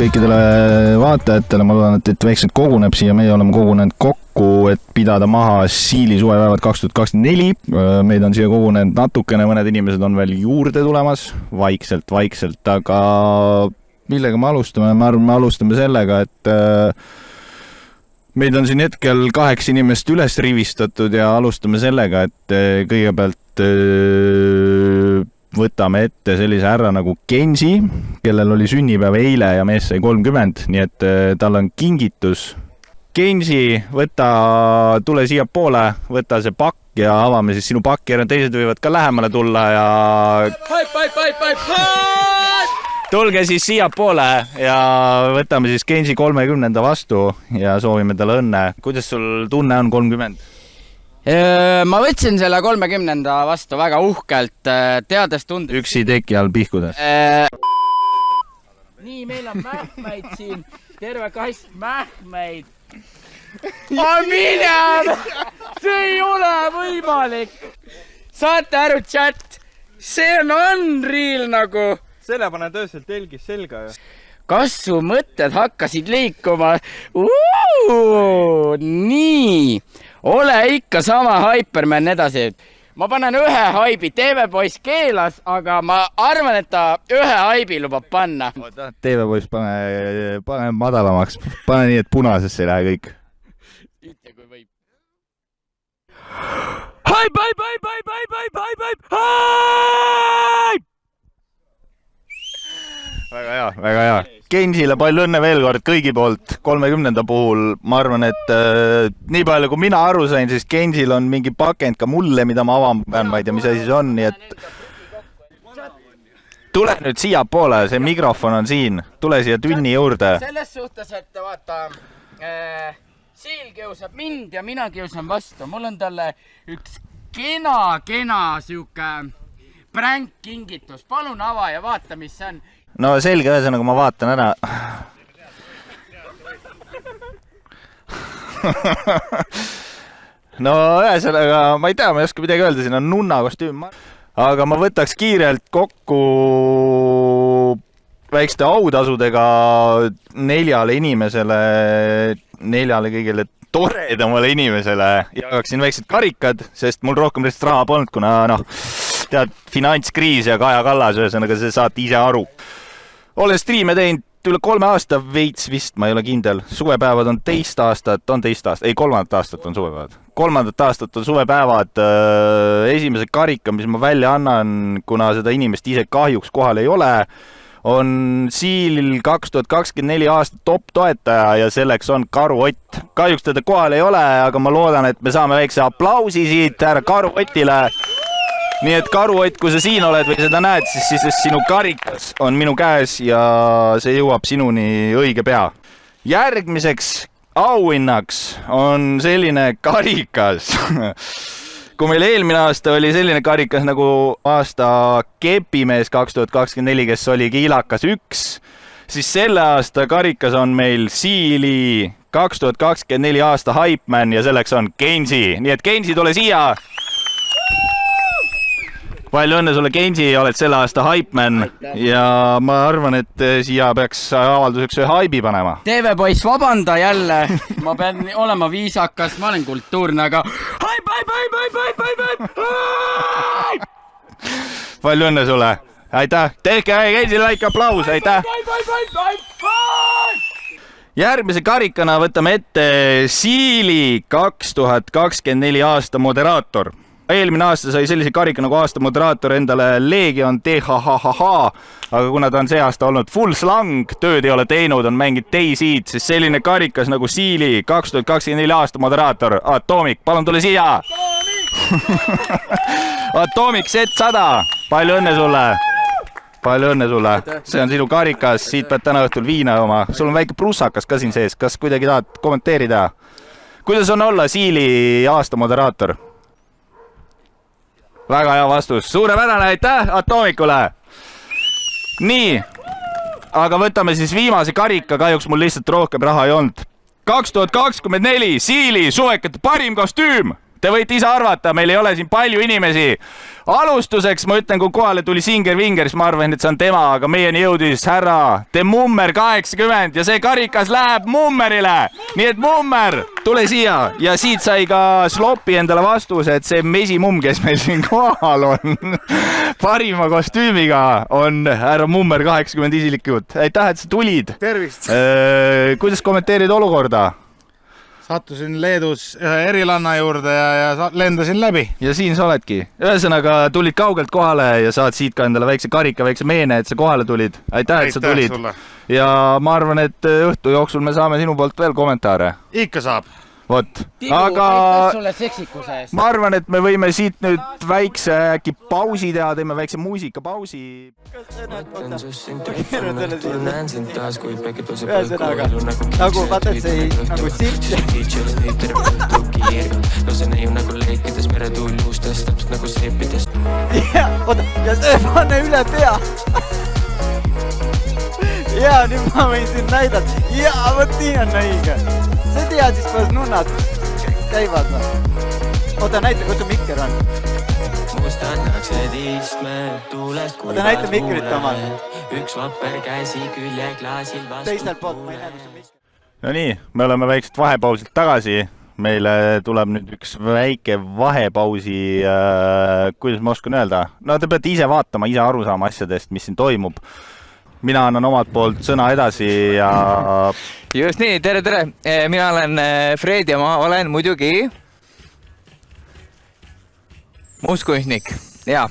kõikidele vaatajatele, ma loodan, et väikselt koguneb siia, meie oleme kogunenud kokku, et pidada maha Siili suvepäevad 2024. Meid on siia kogunenud natukene, mõned inimesed on veel juurde tulemas, vaikselt, aga millega me alustame? Ma arvan, me alustame sellega, et meid on siin hetkel 8 inimest üles rivistatud ja alustame sellega, et kõigepealt võtame ette sellise härra nagu Gensi, kellel oli sünnipäev eile ja mees sai 30, nii et tal on kingitus. Gensi, tule siia poole, võta see pakk ja avame siis sinu pakki, teised võivad ka lähemale tulla ja... Tulge siis siia poole ja võtame siis Gensi 30. vastu ja soovime talle õnne. Kuidas sul tunne on 30? Ma võtsin selle 30. vastu väga uhkelt, teades tundes. Üksi teki all pihkudes. Nii, meil on mähmeid siin, terve kast mähmeid. Mine! See ei ole võimalik! Saate aru, chat? See on unreal nagu. Selle panen tööselt telgis selga ju. Kas su mõtted hakkasid liikuma? Nii! Ole ikka sama Hyperman edasi. Ma panen ühe haibi, TV-poiss keelas, aga ma arvan, et ta ühe haibi lubab panna. TV-poiss pane madalamaks, pane nii, et punasesse ei lähe kõik. Ütle, kui võib. Haip! Väga hea. Gensile palju õnne veel kord kõigi poolt 30. puhul. Ma arvan, et nii palju kui mina aru sain, siis Gensil on mingi pakend ka mulle, mida ma avan pean, ma ei tea, mis asi see on, nii et tule nüüd siia poole, see mikrofon on siin, tule siia tünni juurde. Selles suhtes, et vaata, Siil kiusab mind ja mina kiusan vastu. Mul on talle üks kena siuke pränk-kingitus. Palun ava ja vaata, mis see on. No selge, ühesõnaga ma vaatan ära. No ühesõnaga, ma ei tea, ma ei oska midagi öelda, siin on nunna kostüüm. Aga ma võtaks kiirelt kokku väikeste autasudega 4 inimesele, 4 kõigile toredamale inimesele jagaksin väiksed karikad, sest mul rohkem lihtsalt raha polnud, kuna tead, finantskriis ja Kaja Kallas, ühesõnaga see saate ise aru. Olen striime teinud üle 3 aasta, veits vist, ma ei ole kindel. Suvepäevad on 2 aastat, 3. aastat on suvepäevad. 3. aastat on suvepäevad. Esimese karika, mis ma välja annan, kuna seda inimest ise kahjuks kohal ei ole, on Siilil 2024 aasta top toetaja ja selleks on Karu Ott. Kahjuks teda kohal ei ole, aga ma loodan, et me saame väikse aplausi siit härra Karu Otile. Nii et Karu Ott, kui sa siin oled või seda näed, siis sinu karikas on minu käes ja see jõuab sinuni õige pea. Järgmiseks auhinnaks on selline karikas. Kui meil eelmine aasta oli selline karikas nagu aasta kepimees 2024, kes oli Kiilakas 1, siis selle aasta karikas on meil Siili 2024 aasta Hypeman ja selleks on Gensi. Nii et Gensi, tule siia! Palju õnne sulle, Gensi, oled selle aasta Hypeman ja ma arvan, et siia peaks avalduseks ühe haibi panema. TV-poiss, vabanda jälle, ma pean olema viisakas, ma olen kultuurne, aga haip! Palju õnne sulle, aitäh, tehke Gensile väike aplaus, aitäh! Järgmise karikana võtame ette Siili 2024 aasta moderaator. Eelmine aasta sai sellise karika nagu aasta moderaator endale Legion THHH, aga kuna ta on see aasta olnud full slang, tööd ei ole teinud, on mänginud teisiid, siis selline karikas nagu Siili 2024 aasta moderaator Atomic, palun tule siia! Atomic Z100, palju õnne sulle! Palju õnne sulle! See on sinu karikas, siit pead täna õhtul viina jooma. Sul on väike prussakas ka siin sees, kas kuidagi tahad kommenteerida? Kuidas on olla Siili aasta moderaator? Väga hea vastus. Suurepärane, aitäh Atomicule. Nii, aga võtame siis viimase karika, kahjuks mul lihtsalt rohkem raha ei olnud. 2024 Siili suvekate parim kostüüm. Te võite ise arvata, meil ei ole siin palju inimesi. Alustuseks ma ütlen, kui kohale tuli Singer Vinger, siis ma arvan, et see on tema, aga meieni jõudis härra The Mummer 80 ja see karikas läheb Mummerile. Nii et Mummer, tule siia ja siit sai ka Slopi endale vastuse, et see mesimumm, kes meil siin kohal on, parima kostüümiga on härra Mummer 80 isiklikult. Aitäh, et sa tulid. Tervist! Kuidas kommenteerid olukorda? Sattusin Leedus ühe erilanna juurde ja lendasin läbi. Ja siin sa oledki. Ühesõnaga tulid kaugelt kohale ja saad siit ka endale väikse karika, väikse meene, et sa kohale tulid. Aitäh, et sa tulid. Sulle. Ja ma arvan, et õhtu jooksul me saame sinu poolt veel kommentaare. Ikka saab. Vot. Tigu, aga aitäh sulle seksikuse eest. ma arvan, et me võime siit nüüd väikse äkki pausi teha, teeme väikse muusikapausi. Tunnen sind taas, kui päike tõuseb ühesõnaga, nagu vaata see nagu silt. No see neiu nagu leikides meretuul juustes, täpselt nagu seepides. Oota, ja see pane üle pea. Ja nüüd ma võin siin näidata. Ja, võt nii on õige. See teadis, kuidas nunnad käivad. Oota, näita, kus su mikker on. Mustanaksed istmed tuulest kui Oota, näita mikrit omal. Üks vapper käsi külje klaasil vastu. Teisel poolt, ma ei näe, mis su mikker. No nii, me oleme väikselt vahepausilt tagasi. Meile tuleb nüüd üks väike vahepausi, kuidas ma oskan öelda? No te peate ise vaatama, ise aru saama asjadest, mis siin toimub. Mina annan omalt poolt sõna edasi ja... Just nii, tere! Mina olen Fred ja ma olen muidugi muuskunstnik. Ja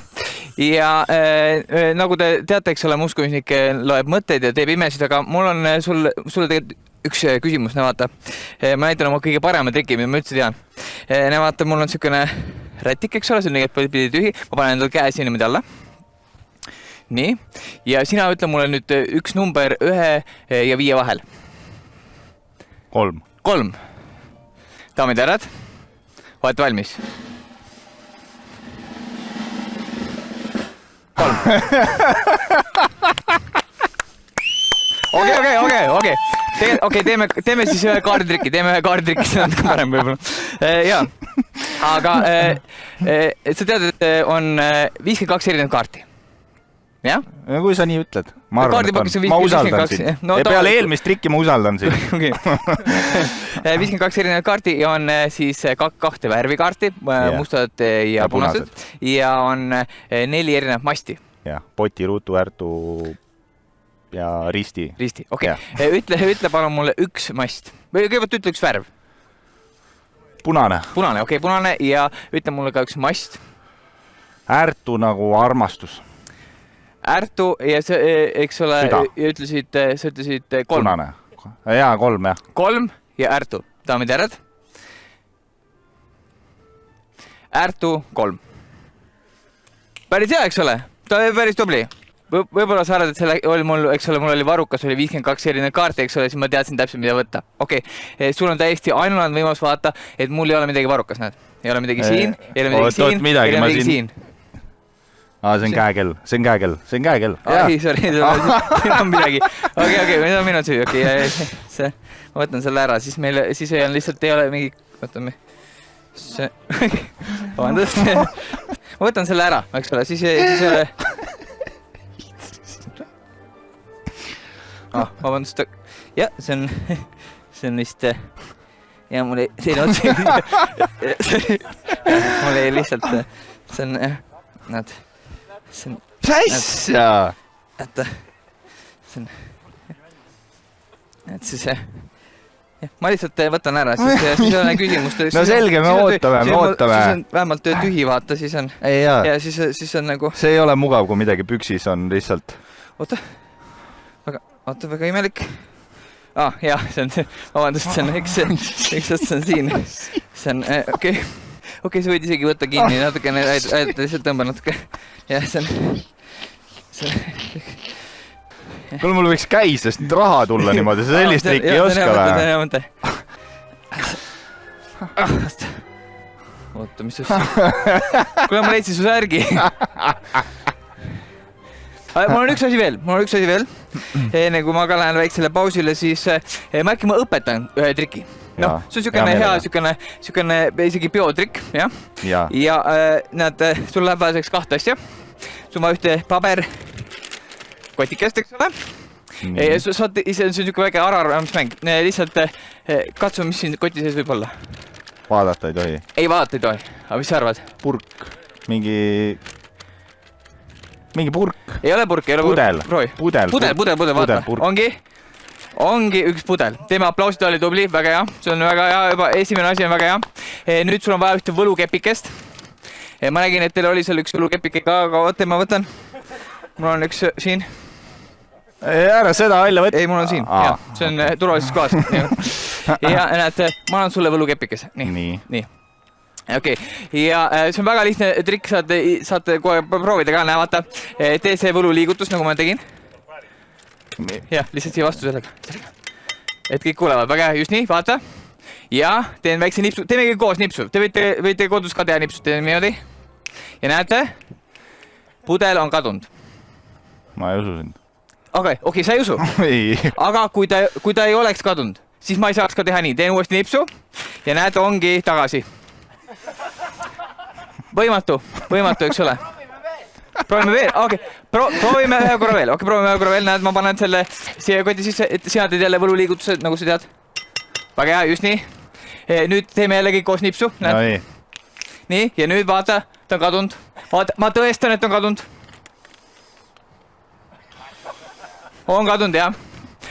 nagu te teate, eks ole, muuskunstnik loeb mõtteid ja teeb imesid, aga mul on sulle tegelikult üks küsimus, vaata. Ma näitan oma kõige parema triki, mida ma üldse tean. Vaata, mul on niisugune rätik, eks ole, see on tegelikult pidi tühi. Ma panen endale käe siin niimoodi alla. Nii, ja sina ütle mulle nüüd üks number 1 ja 5 vahel. 3. 3. Daamid ja härrad, olete valmis? 3. Okei, teeme siis ühe kaarditriki, see on parem võib-olla. Jaa, aga sa tead, et on 52 erinevat kaarti. Jah? Ja kui sa nii ütled, ma arvan, ma usaldan sind. Peale eelmist trikki ma usaldan sind. 52 erinevat kaarti ja on siis 2 värvikaarti, mustad ja punased. Ja on 4 erinevat masti. Ja, poti, ruutu, ärtu ja risti. Risti, okei. Ütle palun mulle üks mast. Või kõigepealt ütle üks värv. Punane. Punane, okei, punane ja ütle mulle ka üks mast. Ärtu nagu armastus. Ärtu ja see, eks ole, sa ütlesid 3. Punane. Jaa, 3, jah. 3 ja ärtu. Daamid ja härrad. Ärtu 3. Päris hea, eks ole? Ta oli päris tubli. Võib-olla sa arvad, et selle oli mul, eks ole, mul oli varukas, oli 52 erinevat kaarti, eks ole, siis ma teadsin täpselt, mida võtta. Okei, sul on täiesti ainult võimalus vaata, et mul ei ole midagi varukas, näed. Ei ole midagi siin, ei ole midagi siin, ei ole midagi siin. See on käekell, see on käekell, see on käekell. Ai, sorry, siin on midagi. Okei, minu süü, okei, ma võtan selle ära, siis meil, siis ei on lihtsalt, ei ole mingi, võtame, vabandust, ma võtan selle ära, eks ole, siis ei ole, vabandust, jah, see on vist, ja mul ei, siin otsi, mul ei lihtsalt, see on, näed, see on, Sässa! Ätta, see on, et siis, ma lihtsalt võtan ära, siis ei ole küsimust. No selge, me ootame. Siis on vähemalt tühi vaata, siis on, ja siis on nagu. See ei ole mugav, kui midagi püksis on lihtsalt. Oota, väga imelik. Jah, see on see, vabandust, see on, eks see on siin. See on, okei, sa võid isegi võtta kinni natukene, lihtsalt tõmba natuke. Jah, see on. Kuule, mul võiks käisest raha tulla niimoodi, sa sellist trikki ei oska või? See on hea mõte. Oota, mis see? Kuule, ma leidsin su särgi. Mul on üks asi veel. Enne kui ma ka lähen väiksele pausile, siis ma äkki ma õpetan ühe triki. noh , see on siukene hea , siukene isegi biotrikk , jah . ja näed , sul läheb väheseks 2 asja . sul on vaja ühte paberkotikest , eks ole . saad ise , see on siuke väike araramismäng , lihtsalt katsu , mis siin koti sees võib olla . Vaadata ei tohi . ei vaadata ei tohi , aga mis sa arvad ? Purk , mingi purk . ei ole purk , ei ole purk . pudel , vaata , ongi üks pudel . teeme aplausi , ta oli tubli , väga hea , see on väga hea , juba esimene asi on väga hea . nüüd sul on vaja ühte võlukepikest . ma nägin , et teil oli seal üks võlukepike ka , aga oota , ma võtan . mul on üks siin . ära seda välja võtta . ei , mul on siin , jah , see on turvalises kohas . ja näed , ma annan sulle võlukepikese , nii . okei , ja see on väga lihtne trikk , saate kohe proovida ka , näe vaata . tee see võluliigutus , nagu ma tegin . jah , lihtsalt siia vastu sellega . et kõik kuulevad , väga hea , just nii , vaata . ja teen väikse nipsu , teeme kõik koos nipsu , te võite kodus ka teha nipsu , teeme niimoodi . ja näete , pudel on kadunud . ma ei usu sind . okei , sa ei usu ? aga kui ta ei oleks kadunud , siis ma ei saaks ka teha nii , teen uuesti nipsu ja näete , ongi tagasi . võimatu , eks ole . proovime veel , proovime ühe korra veel , näed , ma panen selle siia koti sisse , et sina teed jälle võluliigutused , nagu sa tead . väga hea , just nii . nüüd teeme jälle kõik koos nipsu , näed . nii , ja nüüd vaata , ta on kadunud . vaata , ma tõestan , et on kadunud . on kadunud , jah .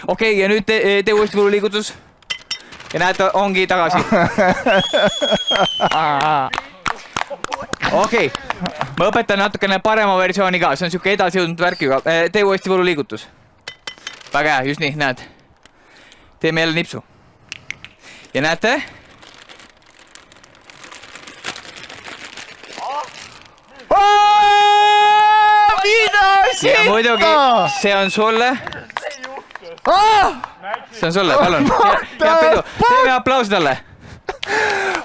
okei , ja nüüd tee uuesti võluliigutus . ja näed , ongi tagasi . okei , ma õpetan natukene parema versiooni ka , see on siuke edasijõudnud värkiga . tee uuesti võluliigutus . väga hea , just nii , näed . teeme jälle nipsu . ja näete . ja muidugi , see on sulle . see on sulle , palun . teeme aplausi talle .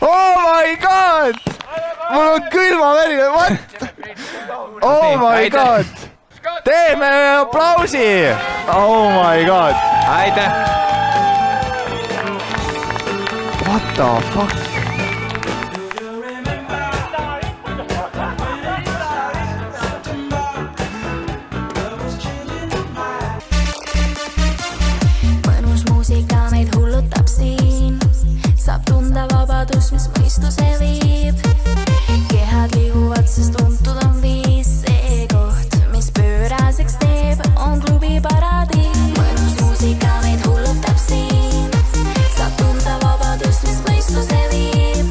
Oh my god! mul on külmaveri , what ? Oh my god! teeme aplausi! Oh my god! aitäh . What the fuck? mõnus muusika meid hullutab siin , saab tunda vabadust , mis mõistuse viib . kehad liiguvad , sest tuntud on viis , see koht , mis pööraseks teeb , on klubi paradiis . mõnus muusika meid hullutab siin , saab tunda vabadust , mis mõistuse viib .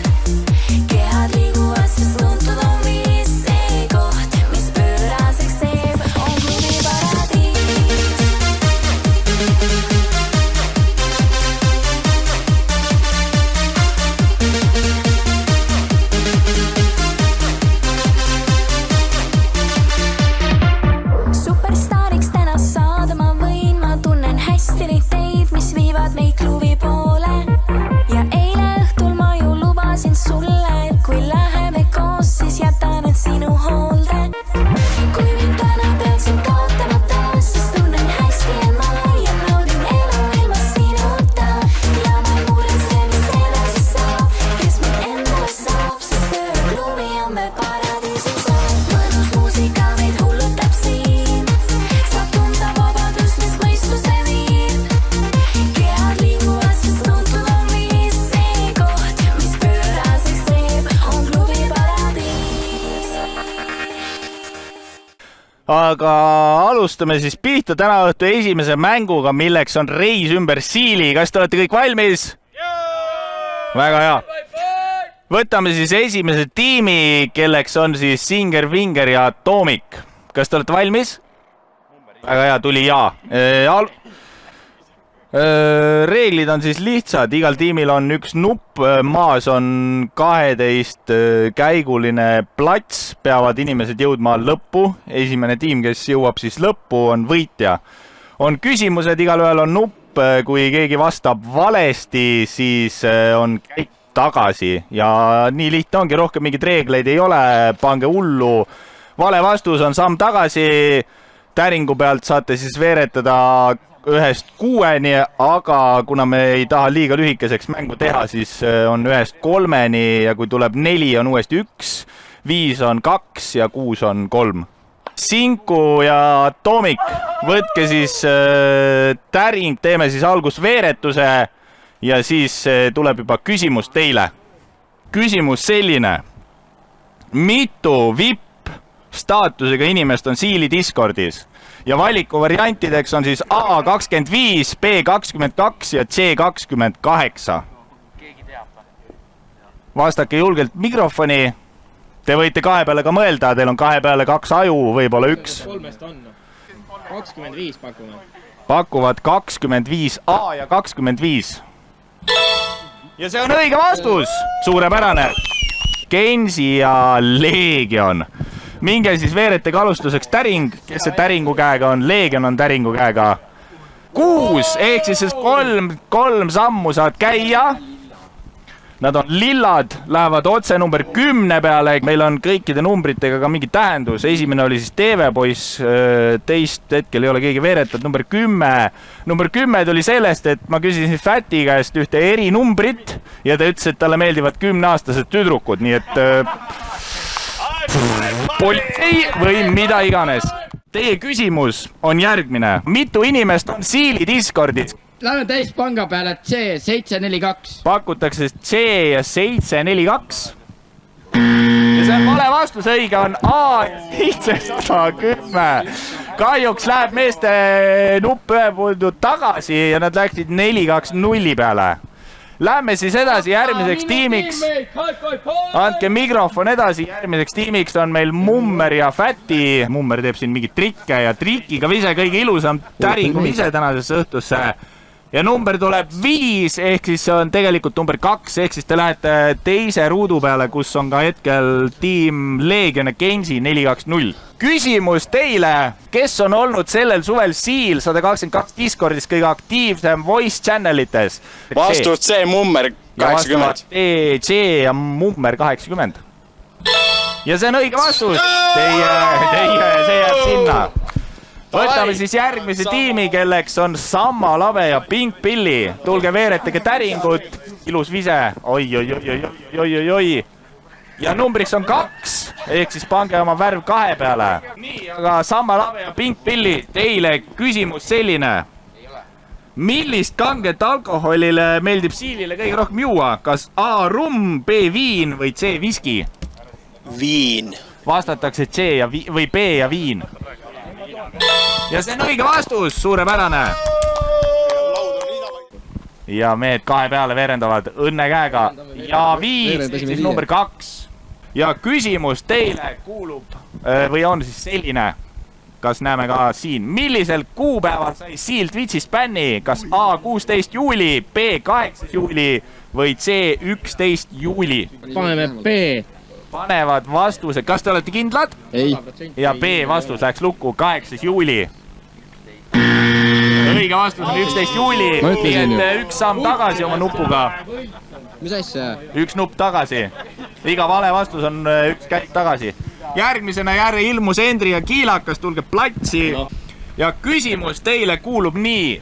kehad liiguvad , sest tuntud on viis , see koht , mis pööraseks teeb , on klubi paradiis . superstaariks täna saada ma võin , ma tunnen hästi neid teid , mis viivad meid klubi poole . ja eile õhtul ma ju lubasin sulle , et kui läheme koos , siis jätan end sinu hoolde . kui mind täna peaksid kaotama taas , siis tunnen hästi , et ma ja naudin elu ilma sinuta . ja ma ei muretse , mis edasi saab , kes mind endale saab , sest ööklubi on me paradiisis . mõnus muusika meid hullutab siin , saab tunda vabadust , mis mõistuse viib . kehad liiguvad , sest tuntud on viis , see koht , mis pööraseks teeb , on klubi paradiis . aga alustame siis pihta täna õhtu esimese mänguga , milleks on reis ümber Siili . kas te olete kõik valmis ? väga hea . võtame siis esimese tiimi , kelleks on siis Singer Finger ja Toomik . kas te olete valmis ? väga hea , tuli jaa . reeglid on siis lihtsad , igal tiimil on üks nupp , maas on 12-käiguline plats , peavad inimesed jõudma lõppu . esimene tiim , kes jõuab siis lõppu , on võitja . on küsimused , igalühel on nupp , kui keegi vastab valesti , siis on käik tagasi ja nii lihtne ongi , rohkem mingeid reegleid ei ole , pange hullu . vale vastus on samm tagasi , täringu pealt saate siis veeretada 1-6-ni, aga kuna me ei taha liiga lühikeseks mängu teha, siis on 1-3-ni ja kui tuleb 4 on uuesti 1, 5 on 2 ja 6 on 3. Sinku ja Toomik, võtke siis täring, teeme siis algus veeretuse ja siis tuleb juba küsimus teile. Küsimus selline. Mitu VIP staatusega inimest on Siili Discordis? Ja valikuvariantideks on siis A25, B22 ja C28. Vastake julgelt mikrofoni. Te võite 2 peale ka mõelda, teil on 2 peale 2 aju, võib-olla 1. 3 on. 25 pakume. Pakuvad 25 A ja 25. Ja see on õige vastus. Suurepärane. Gensi ja Leegion. Minge siis veeretega alustuseks täring. Kes see täringu käega on? Leegion on täringu käega 6. Ehk siis 3 sammu saad käia. Nad on lillad, lähevad otse number 10 peale. Meil on kõikide numbritega ka mingi tähendus. Esimene oli siis TV-poiss, teist hetkel ei ole keegi veeretad. Number 10. Number 10 tuli sellest, et ma küsisin Fäti käest ühte erinumbrit ja ta ütles, et talle meeldivad 10-aastased tüdrukud, nii et politsei või mida iganes. Teie küsimus on järgmine. Mitu inimest on Siili Discordis? Lähme täispanga peale C742. Pakutakse C ja 742. Ja see on vale vastus, õige on A 710. Kahjuks läheb meeste nupp ühe poolt tagasi ja nad läksid 4-2-0 peale. Lähme siis edasi järgmiseks tiimiks. Andke mikrofon edasi. Järgmiseks tiimiks on meil Mummer ja Fäti. Mummer teeb siin mingit trikke ja trikiga vise kõige ilusam täringu vise tänasesse õhtusse. Ja number tuleb 5, ehk siis see on tegelikult number 2, ehk siis te lähete teise ruudu peale, kus on ka hetkel tiim Leegion ja Gensi 4-2-0. Küsimus teile, kes on olnud sellel suvel Siil 122 Discordis kõige aktiivsem voice channelites? Vastus C, Mummer 80. C ja Mummer 80. Ja see on õige vastus. Teie, see jääb sinna. Võtame siis järgmise tiimi, kelleks on Samma Lave ja Pink Pilli. Tulge veeretage täringut. Ilus vise. Oi. Ja numbriks on 2, ehk siis pange oma värv 2 peale. Nii, aga Samma Lave ja Pink Pilli, teile küsimus selline. Millist kanget alkoholile meeldib Siilile kõige rohkem juua? Kas A rumm, B viin või C viski? Viin. Vastatakse C või B ja viin. Ja see on õige vastus, suurepärane. Ja mehed 2 peale veerendavad õnne käega. Ja 5, siis number 2. Ja küsimus teile kuulub või on siis selline, kas näeme ka siin. Millisel kuupäeval sai Siil Twitchist bänni? Kas A 16 juuli, B 8 juuli või C 11 juuli? Paneme B. Panevad vastuse. Kas te olete kindlad? Ei. Ja B vastus läks lukku 8 juuli. Õige vastus on 11 juuli. Nii et 1 samm tagasi oma nupuga. Mis asja? 1 nupp tagasi. Iga vale vastus on 1 käik tagasi. Järgmisena järje ilmus Endri ja Kiilakas, tulge platsi. Ja küsimus teile kuulub nii.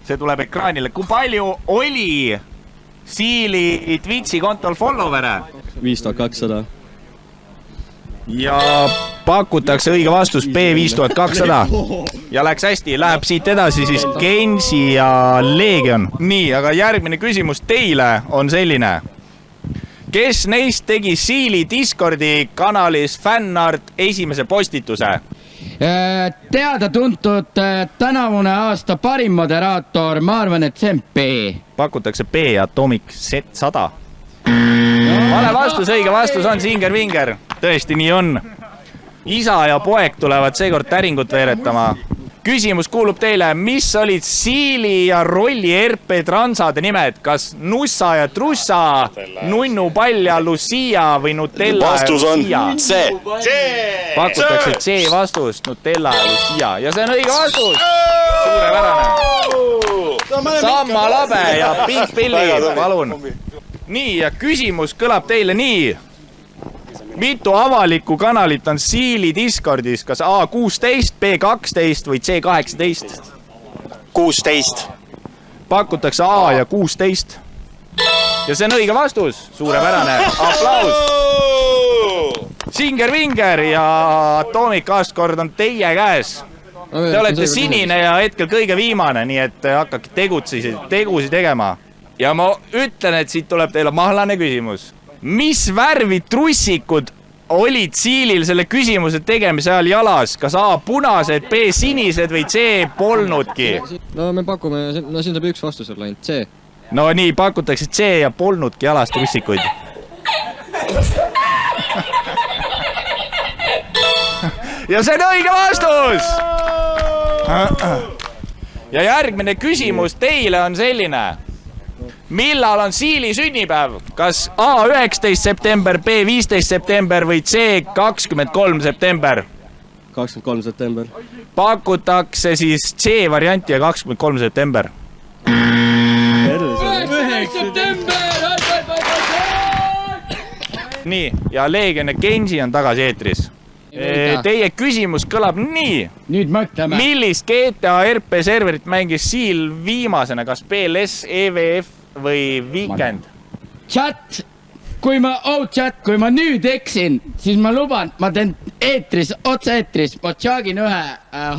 See tuleb ekraanile. Kui palju oli Siili Twitchi kontol followere? 5200. Ja pakutakse õige vastus B 5200. Ja läks hästi, läheb siit edasi siis Gensi ja Leegion. Nii, aga järgmine küsimus teile on selline. Kes neist tegi Siili Discordi kanalis Fanart esimese postituse? Teada-tuntud tänavune aasta parim moderaator, ma arvan, et see on B. Pakutakse B ja Atomic Z100. Vale vastus, õige vastus on Singer-Vinger. Tõesti nii on. Isa ja poeg tulevad seekord täringut veeretama. Küsimus kuulub teile, mis olid Siili ja Rolli RP transade nimed? Kas Nussa ja Trussa, Nunnu Pall ja Lucia või Nutella ja Lucia? Vastus on C. Pakutakse C vastust, Nutella ja Lucia. Ja see on õige vastus. Suurepärane. Samma Labe ja Pink Pilli, palun. Nii, ja küsimus kõlab teile nii. Mitu avalikku kanalit on Siili Discordis? Kas A16, B12 või C18? 16. Pakutakse A ja 16. Ja see on õige vastus. Suurepärane. Aplaus. Singer-Vinger ja Atomic aastakord on teie käes. Te olete sinine ja hetkel kõige viimane, nii et hakkake tegusi tegema. Ja ma ütlen, et siit tuleb teile mahlane küsimus. Mis värvi trussikud olid Siilil selle küsimuse tegemise ajal jalas? Kas A punased, B sinised või C polnudki? No me pakume, no siin saab üks vastus olla ainult, C. No nii, pakutakse C ja polnudki jalas trussikuid. Ja see on õige vastus! Ja järgmine küsimus teile on selline. Millal on Siili sünnipäev? Kas A 19 september, B 15 september või C 23 september? 23 september. Pakutakse siis C varianti ja 23 september. 9 september! Nii, ja Leegion ja Genji on tagasi eetris. Teie küsimus kõlab nii. Nüüd mõtleme. Millist GTA RP serverit mängis Siil viimasena? Kas PLS, EVF või Weekend? Chat, kui ma nüüd eksin, siis ma luban, ma teen otse-eetris, ma tšaagin ühe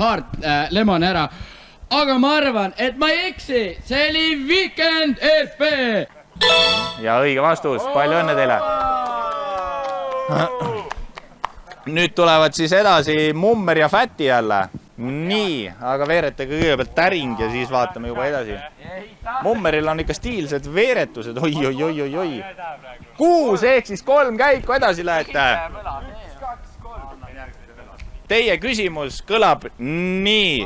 hard lemon ära. Aga ma arvan, et ma ei eksi, see oli Weekend RP. Ja õige vastus, palju õnne teile. Nüüd tulevad siis edasi Mummer ja Fäti jälle. Nii, aga veeretage kõigepealt täring ja siis vaatame juba edasi. Mummeril on ikka stiilsed veeretused, oi. 6 ehk siis 3 käiku edasi lähete. Teie küsimus kõlab nii.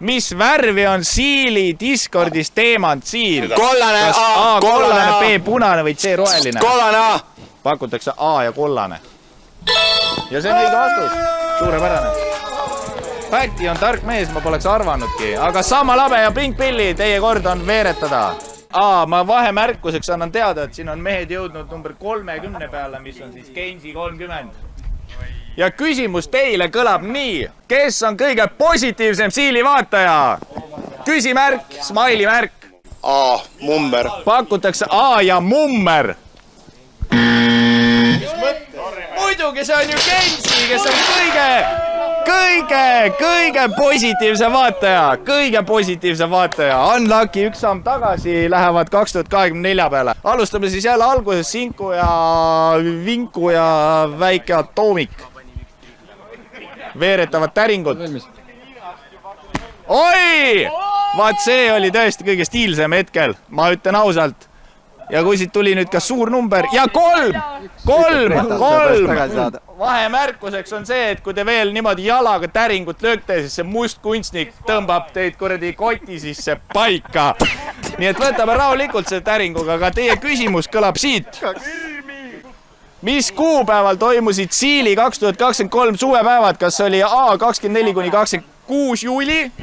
Mis värvi on Siili Discordis teemant Siil? Kollane A, kollane, B punane või C roheline? Kollane A. Pakutakse A ja kollane. Ja see on õige vastus. Suurepärane. Päti on tark mees, ma poleks arvanudki. Aga Sama Labe ja Pink Pilli, teie kord on veeretada. Ma vahemärkuseks annan teada, et siin on mehed jõudnud number 30 peale, mis on siis Genji 30. Ja küsimus teile kõlab nii. Kes on kõige positiivsem Siili vaataja? Küsimärk, smiley märk. A, Mummer. Pakutakse A ja Mummer. Muidugi see on ju Genji, kes on kõige positiivsem vaataja. Kõige positiivsem vaataja. Unlucky, üks samm tagasi, lähevad 2024 peale. Alustame siis jälle alguses Sinku ja Vinku ja väike Atomic. Veeretavad täringud. Oi! Vaat see oli tõesti kõige stiilsem hetkel, ma ütlen ausalt. Ja kui siit tuli nüüd ka suur number ja 3! Vahemärkuseks on see, et kui te veel niimoodi jalaga täringut löökte, siis see must kunstnik tõmbab teid kuradi koti sisse paika. Nii et võtame rahulikult selle täringuga, aga teie küsimus kõlab siit. Mis kuupäeval toimusid Siili 2023 suvepäevad? Kas oli A 24–26 juuli,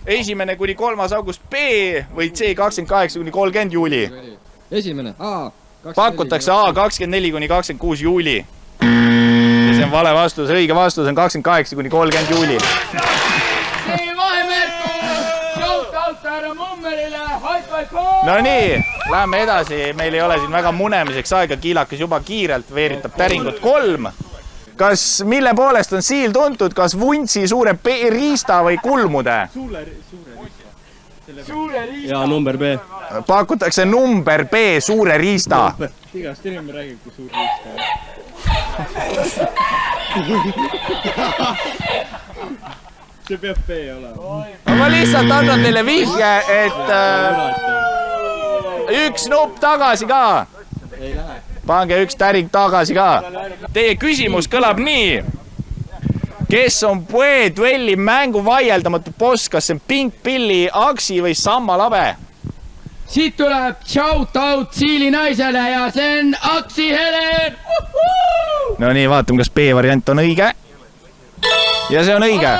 1–3 august B või C 28–30 juuli? Esimene, A. Pakutakse A 24–26 juuli. Ja see on vale vastus, õige vastus on 28–30 juuli. See vahemärku, shout-out härra Mummerile, no nii, läheme edasi, meil ei ole siin väga munemiseks aega, kiilakas juba kiirelt veeritab täringut 3. Kas mille poolest on Siil tuntud, kas vuntsi suure riista või kulmude? Ja number B. Pakutakse number B suure riista. Igast inimene räägib, kui suur riista. See peab B olema. Ma lihtsalt annan teile vihje, et üks nupp tagasi ka. Ei lähe. Pange üks täring tagasi ka. Teie küsimus kõlab nii. Kes on Pue duelli mängu vaieldamatu boss, kas see on Pink Pilli, Aksi või Sama Labe? Siit tuleb shout-out Siili naisele ja see on Aksi Helen! No nii, vaatame, kas B variant on õige. Ja see on õige.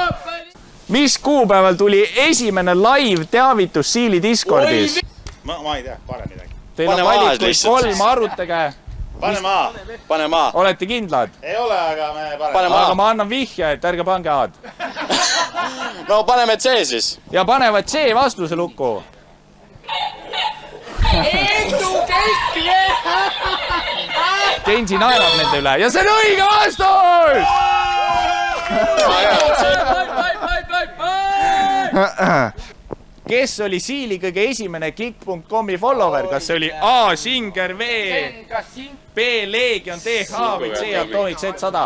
Mis kuupäeval tuli esimene live teavitus Siili Discordis? Ma ei tea, pane midagi. Teil on valikuid 3, arutage. Paneme A. Olete kindlad? Ei ole, aga me paneme. Aga ma annan vihje, et ärge pange A-d. no paneme C siis. ja panevad C vastuse lukku. Gensi naerab nende üle ja see on õige vastus! Kes oli Siili kõige esimene Kick.comi follower? Kas see oli A. Singer, V. B. Legion, D. H või C. Atomic Z100?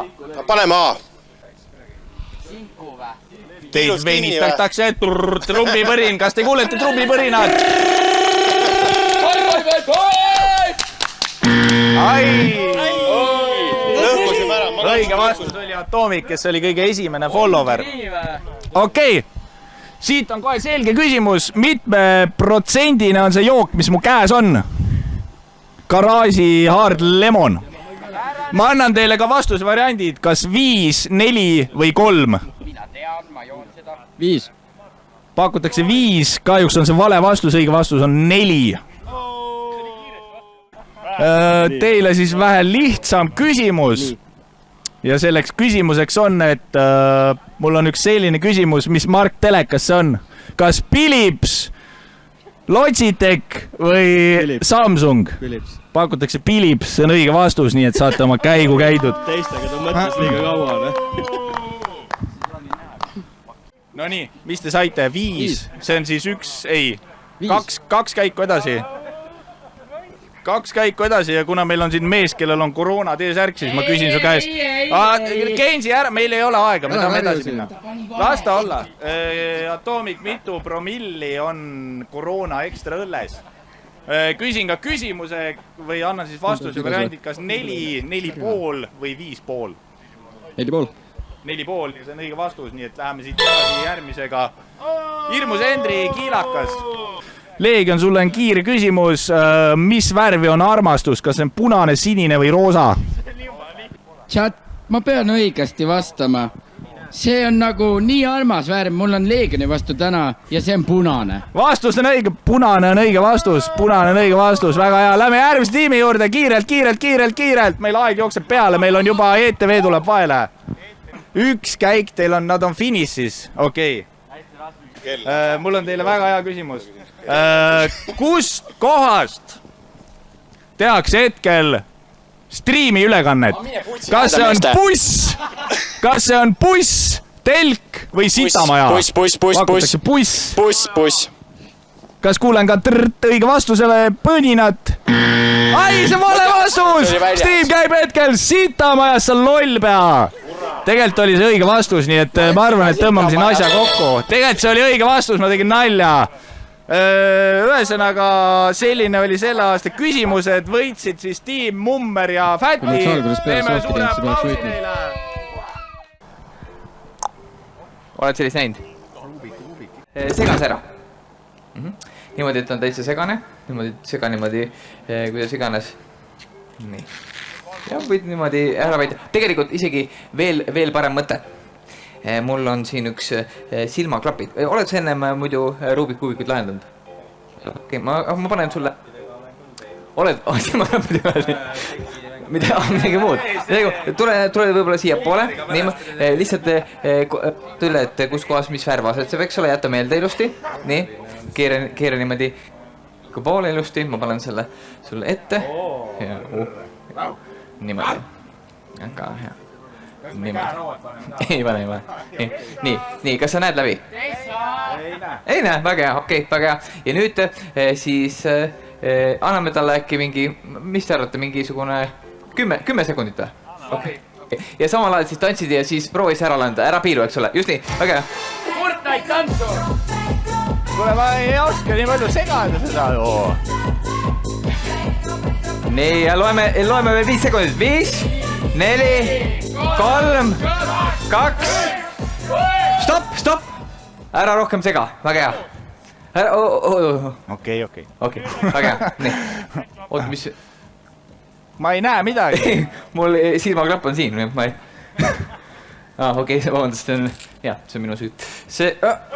Paneme A. Teid venitatakse trummipõrin. Kas te kuulete trummipõrinat? Lõhkusime ära. Õige vastus oli Atomic, kes oli kõige esimene follower. Okei. Siit on kohe selge küsimus, mitme protsendine on see jook, mis mu käes on? Garaaži Hard Lemon. Ma annan teile ka vastusvariandid, kas 5, 4 või 3. Mina tean, ma joon seda. 5. Pakutakse 5, kahjuks on see vale vastus, õige vastus on 4. Teile siis vähe lihtsam küsimus. Ja selleks küsimuseks on, et mul on üks selline küsimus, mis Mark telekas see on. Kas Philips, Logitech või Philips. Samsung? Philips. Pakutakse Philips, see on õige vastus, nii et saate oma käigu käidud. Teistega ta mõtles liiga kaua. No nii, mis te saite? 5, see on siis 2 käiku edasi. 2 käiku edasi ja kuna meil on siin mees, kellel on koroona T-särk, siis ma küsin su käest. Gensi ära, meil ei ole aega, me tahame edasi minna. Las ta olla. Atomic, mitu promilli on koroona ekstra õlles? Küsin ka küsimuse või annan siis vastuse variandid, kas 4, 4,5 või 5,5? 4,5. 4,5 ja see on õige vastus, nii et läheme siit edasi järgmisega. Hirmus Hendri Kiilakas. Leegion, sulle on kiire küsimus. Mis värvi on armastus? Kas see on punane, sinine või roosa? Chat, ma pean õigesti vastama. See on nagu nii armas värv, mul on Leegioni vastu täna ja see on punane. Vastus on õige, punane on õige vastus. Punane on õige vastus, väga hea. Lähme järgmise tiimi juurde, kiirelt. Meil aeg jookseb peale, meil on juba ETV tuleb vahele. Üks käik teil on, nad on finišis, okei. Mul on teile väga hea küsimus. Kust kohast tehakse hetkel striimi ülekannet? Kas see on buss, telk või sitamaja? Buss. Kas kuulen ka õige vastusele põninat? Ai, see vale vastus! Striim käib hetkel sitamajas, sa lollpea! Tegelikult oli see õige vastus, nii et ma arvan, et tõmbame siin asja kokku. Tegelikult see oli õige vastus, ma tegin nalja. Ühesõnaga, selline oli selle aasta küsimused, võitsid siis tiim Mummer ja Fäti. Teeme suure aplausi neile. Oled sellist näinud? Segan see ära. Niimoodi, et on täitsa segane. Niimoodi, kuidas iganes. Nii. Ja võid niimoodi ära väita. Tegelikult isegi veel parem mõte. Mul on siin üks silmaklapid. Oled sa ennem muidu Rubik kuubikud lahendanud? Okei, ma panen sulle. Oled silmaklapid üle? Midagi muud. Tule võibolla siia poole. Lihtsalt tule, et kus kohas mis värv asetseb, eks ole, jätta meelde ilusti. Nii, keera niimoodi poole ilusti. Ma panen selle sulle ette. Niimoodi. Väga hea. Ei pane. Nii, kas sa näed läbi? Ei näe, väga hea, okei, väga hea. Ja nüüd siis anname talle äkki mingi, mis te arvate, mingisugune 10 sekundit või? Okay. Ja samal ajal siis tantsid ja siis proovis ära landa, ära piilu, eks ole, just nii, väga hea. Fortnite tantsu! Kuule, ma ei oska nii palju segada seda. Nii, ja loeme veel 5 sekundit. 5, 4, 3, 2. Stopp. Ära rohkem sega, väga hea. Okei. Väga hea, nii. Oot, mis... Ma ei näe midagi. Mul silmaklapp on siin, ma ei... Okei, vabandust, see on minu süü. See,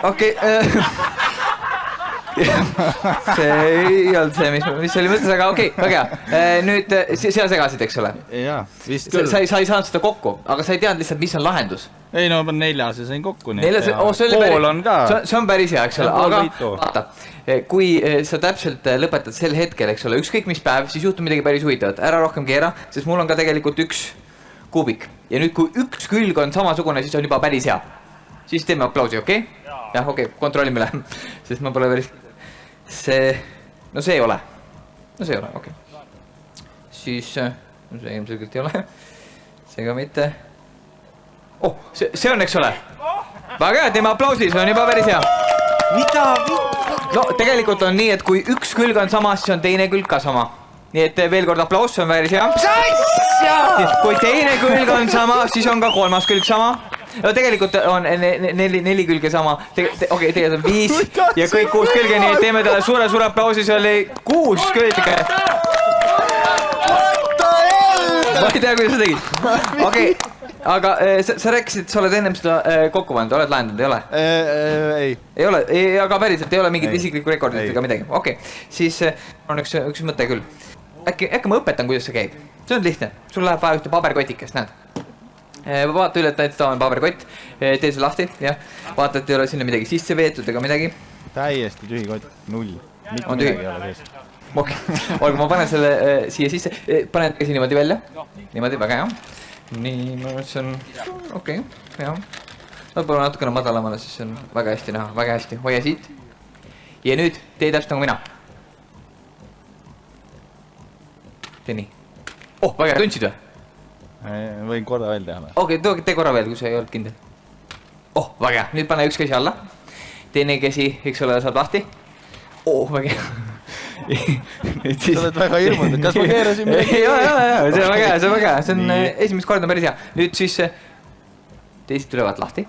okei. see ei olnud see, mis oli mõttes, aga okei, väga hea. Nüüd sina segasid, eks ole? Jaa, vist küll. Sa ei saanud seda kokku, aga sa ei teadnud lihtsalt, mis on lahendus? Ei, no ma 4 sain kokku. Pool on ka. See on päris hea, eks ole, aga vaata, kui sa täpselt lõpetad sel hetkel, eks ole, ükskõik mis päev, siis juhtub midagi päris huvitavat. Ära rohkem keera, sest mul on ka tegelikult üks kuubik. Ja nüüd, kui üks külg on samasugune, siis on juba päris hea. Siis teeme aplausi, okei? Jah, okei, kontrollime lähe. Sest ma pole päris... See ei ole. Okei. Siis... see ilmselgelt ei ole. Seega mitte. Oh, see on, eks ole. Väga hea, teeme aplausi, see on juba päris hea. Mida? No, tegelikult on nii, et kui üks külg on sama, siis on teine külg ka sama. Nii et veel kord aplaus, see on päris hea. Kui teine külg on sama, siis on ka kolmas külg sama. No tegelikult on 4 külge sama. Okei, tegelikult on 5 ja kõik 6 külge, nii et teeme talle suure aplausi, see oli 6 külge. Ma ei tea, kuidas sa tegid. Okei, aga sa rääkisid, sa oled ennem seda kokku pannud, oled lahendanud, ei ole? Ei ole, aga päriselt ei ole mingit isiklikku rekordit ega midagi. Okei, siis on üks mõte küll. Äkki ma õpetan, kuidas see käib. See on lihtne. Sul läheb vaja ühte paberkotikest, näed. Vaata üle, et näiteks on paberkott. Tee see lahti, jah. Vaata, et ei ole sinna midagi sisse veetud ega midagi. Täiesti tühi kott, 0. Mitte midagi ei ole sees. Okei, olgu, ma panen selle siia sisse. Panen käsi niimoodi välja. Niimoodi, väga hea. Nii, ma mõtlesin, okei, hea. Võib-olla natukene madalamale, siis see on väga hästi näha, väga hästi. Hoia siit. Ja nüüd tee täpselt nagu mina. Tee nii. Oh, väga hea, tundsid või? Võin korra veel teha. Okei, tee korra veel, kui sa ei olnud kindel. Oh, väga hea, nüüd pane üks käsi alla. Teine käsi, eks ole, saab lahti. Oh, väga hea. Sa oled väga hirmunud, kas ma keerasin midagi? Jaa, see on väga hea, see on väga hea. See on esimest korda päris hea. Nüüd siis teised tulevad lahti.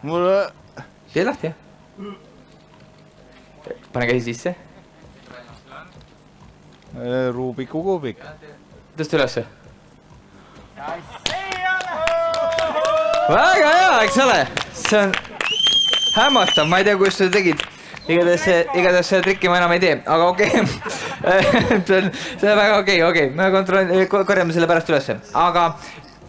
Mulle... Tee lahti, jah. Pane käsi sisse. Rubiku kuubik. Tõsta ülesse. Väga hea, eks ole. See on hämmastav, ma ei tea, kuidas seda tegid. Igatahes seda trikki ma enam ei tee, aga okei. See on väga okei. Me korjame selle pärast ülesse. Aga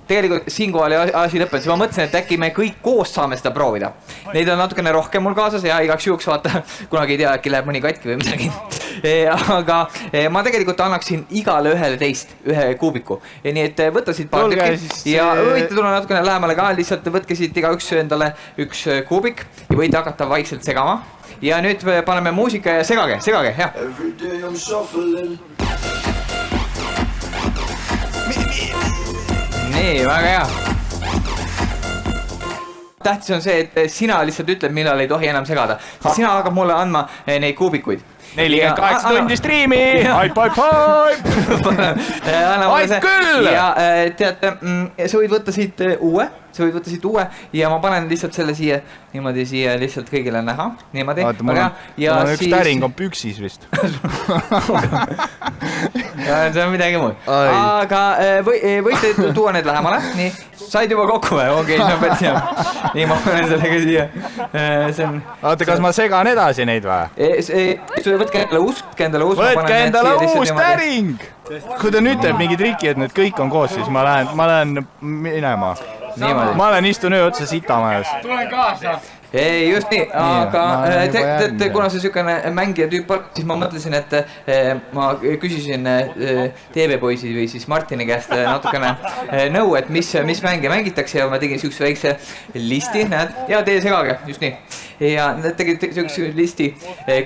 tegelikult siinkohal asi lõppenud, ma mõtlesin, et äkki me kõik koos saame seda proovida. Neid on natukene rohkem mul kaasas ja igaks juhuks vaata, kunagi ei tea, äkki läheb mõni katki või midagi. Aga ma tegelikult annaksin igale ühele teist ühe kuubiku. Nii et võta siit paar tükki ja võite tulla natukene lähemale ka, lihtsalt võtke siit igaüks endale üks kuubik ja võite hakata vaikselt segama. Ja nüüd paneme muusika ja segage, jah. Nii, väga hea. Tähtis on see, et sina lihtsalt ütled, millal ei tohi enam segada. Sina hakkab mulle andma neid kuubikuid. 48 tundi striimi! Haip! Haip küll! Ja teate, sa võid võtta siit uue ja ma panen lihtsalt selle siia, niimoodi siia lihtsalt kõigile näha. Niimoodi. Vaata, mul on üks täring on püksis vist. Ja see on midagi muud. Aga võite tuua need lähemale. Nii, said juba kokku või? Okei, see on päris hea. Nii, ma panen sellega siia. Oota, kas ma segan edasi neid või? Võtke endale uus. Võtke endale uus täring! Kui ta nüüd teeb mingi triki, et need kõik on koos, siis ma lähen minema. Ma olen istun öö otsa sitamajas. Tulen kaasa. Ei, just nii, aga kuna see sükene mängija tüüp on, siis ma mõtlesin, et ma küsisin TV-poisi või siis Martini käest natukene nõu, et mis mänge mängitakse ja ma tegin siukse väikse listi, näed, ja teie segage, just nii. Ja tegid siukse listi,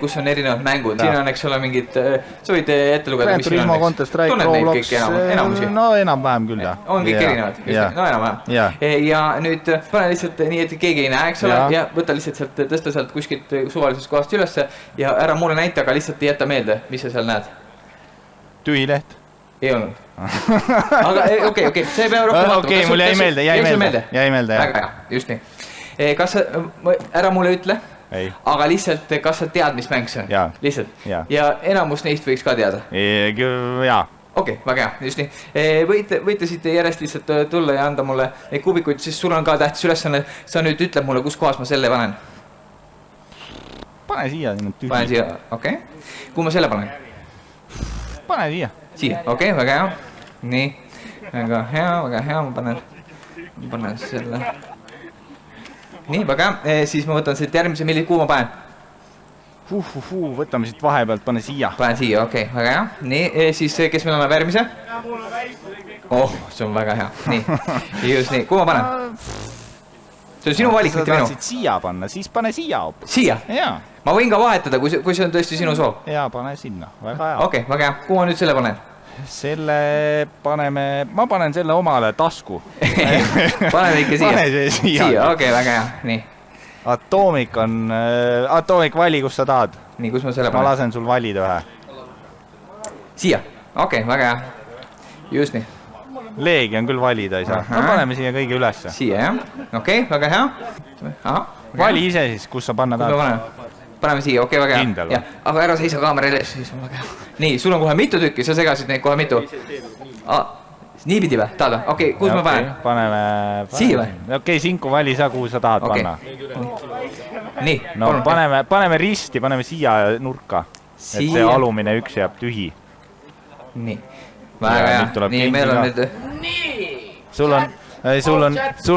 kus on erinevad mängud, siin on, eks ole, mingid, sa võid ette lugeda, mis siin on, tunned neid kõik enamusi? No enam-vähem küll, jah. On kõik erinevad, no enam-vähem. Ja nüüd pane lihtsalt nii, et keegi ei näe, eks ole, ja võta lihtsalt sealt, tõsta sealt kuskilt suvalisest kohast ülesse ja ära mulle näita, aga lihtsalt jäta meelde, mis sa seal näed. Tühi leht. Ei olnud. Aga okei, see ei pea rohkem vaatama. Okei, mul jäi meelde. Väga hea, just nii. Kas sa, ära mulle ütle, aga lihtsalt, kas sa tead, mis mäng see on? Lihtsalt. Ja enamus neist võiks ka teada? Jaa. Okei, väga hea, just nii. Võite siit järjest lihtsalt tulla ja anda mulle neid kuubikuid, siis sul on ka tähtis ülesanne. Sa nüüd ütleb mulle, kus kohas ma selle panen. pane siia, siin on tühi. Panen siia, okei. Kuhu ma selle panen? Pane siia. Siia, okei, väga hea. Nii, väga hea, ma panen selle. Nii, väga hea. Siis ma võtan siit järgmise, kuhu ma panen? Võtame siit vahepealt, pane siia. Panen siia, okei, väga hea. Nii, siis kes meil annab järgmise? Oh, see on väga hea. Nii, just nii. Kuhu ma panen? See on sinu valik, mitte minu. Sa tahtsid siia panna, siis pane siia hoopis. Siia? Jaa. Ma võin ka vahetada, kui see on tõesti sinu soov. Jaa, pane sinna. Väga hea. Okei, väga hea. Kuhu ma nüüd selle panen? Ma panen selle omale tasku. Paneme ikka siia. Pane see siia. Okei, väga hea. Nii. Atoomik vali, kus sa tahad. Nii, kus ma selle Ma panen? lasen sul valida ühe. Siia. Okei, väga hea. Just nii. Leegi on küll valida ei saa. No paneme siia kõige ülesse. Siia, jah. Okei, väga hea. Vali ise siis, kus sa panna tahad. Paneme siia, okei, väga hea. Kindel. Aga ära seisa kaamera ees, siis on väga hea. Nii, sul on kohe mitu tükki, sa segasid neid kohe mitu. Niipidi või? Tahad või? Okei, kus ma panen? Paneme... Siia või? Okei, Sinku vali sa, kuhu sa tahad panna. Nii, no paneme risti, paneme siia nurka. Et see alumine üks jääb tühi. Nii. Väga hea. Nii, meil on nüüd... Sul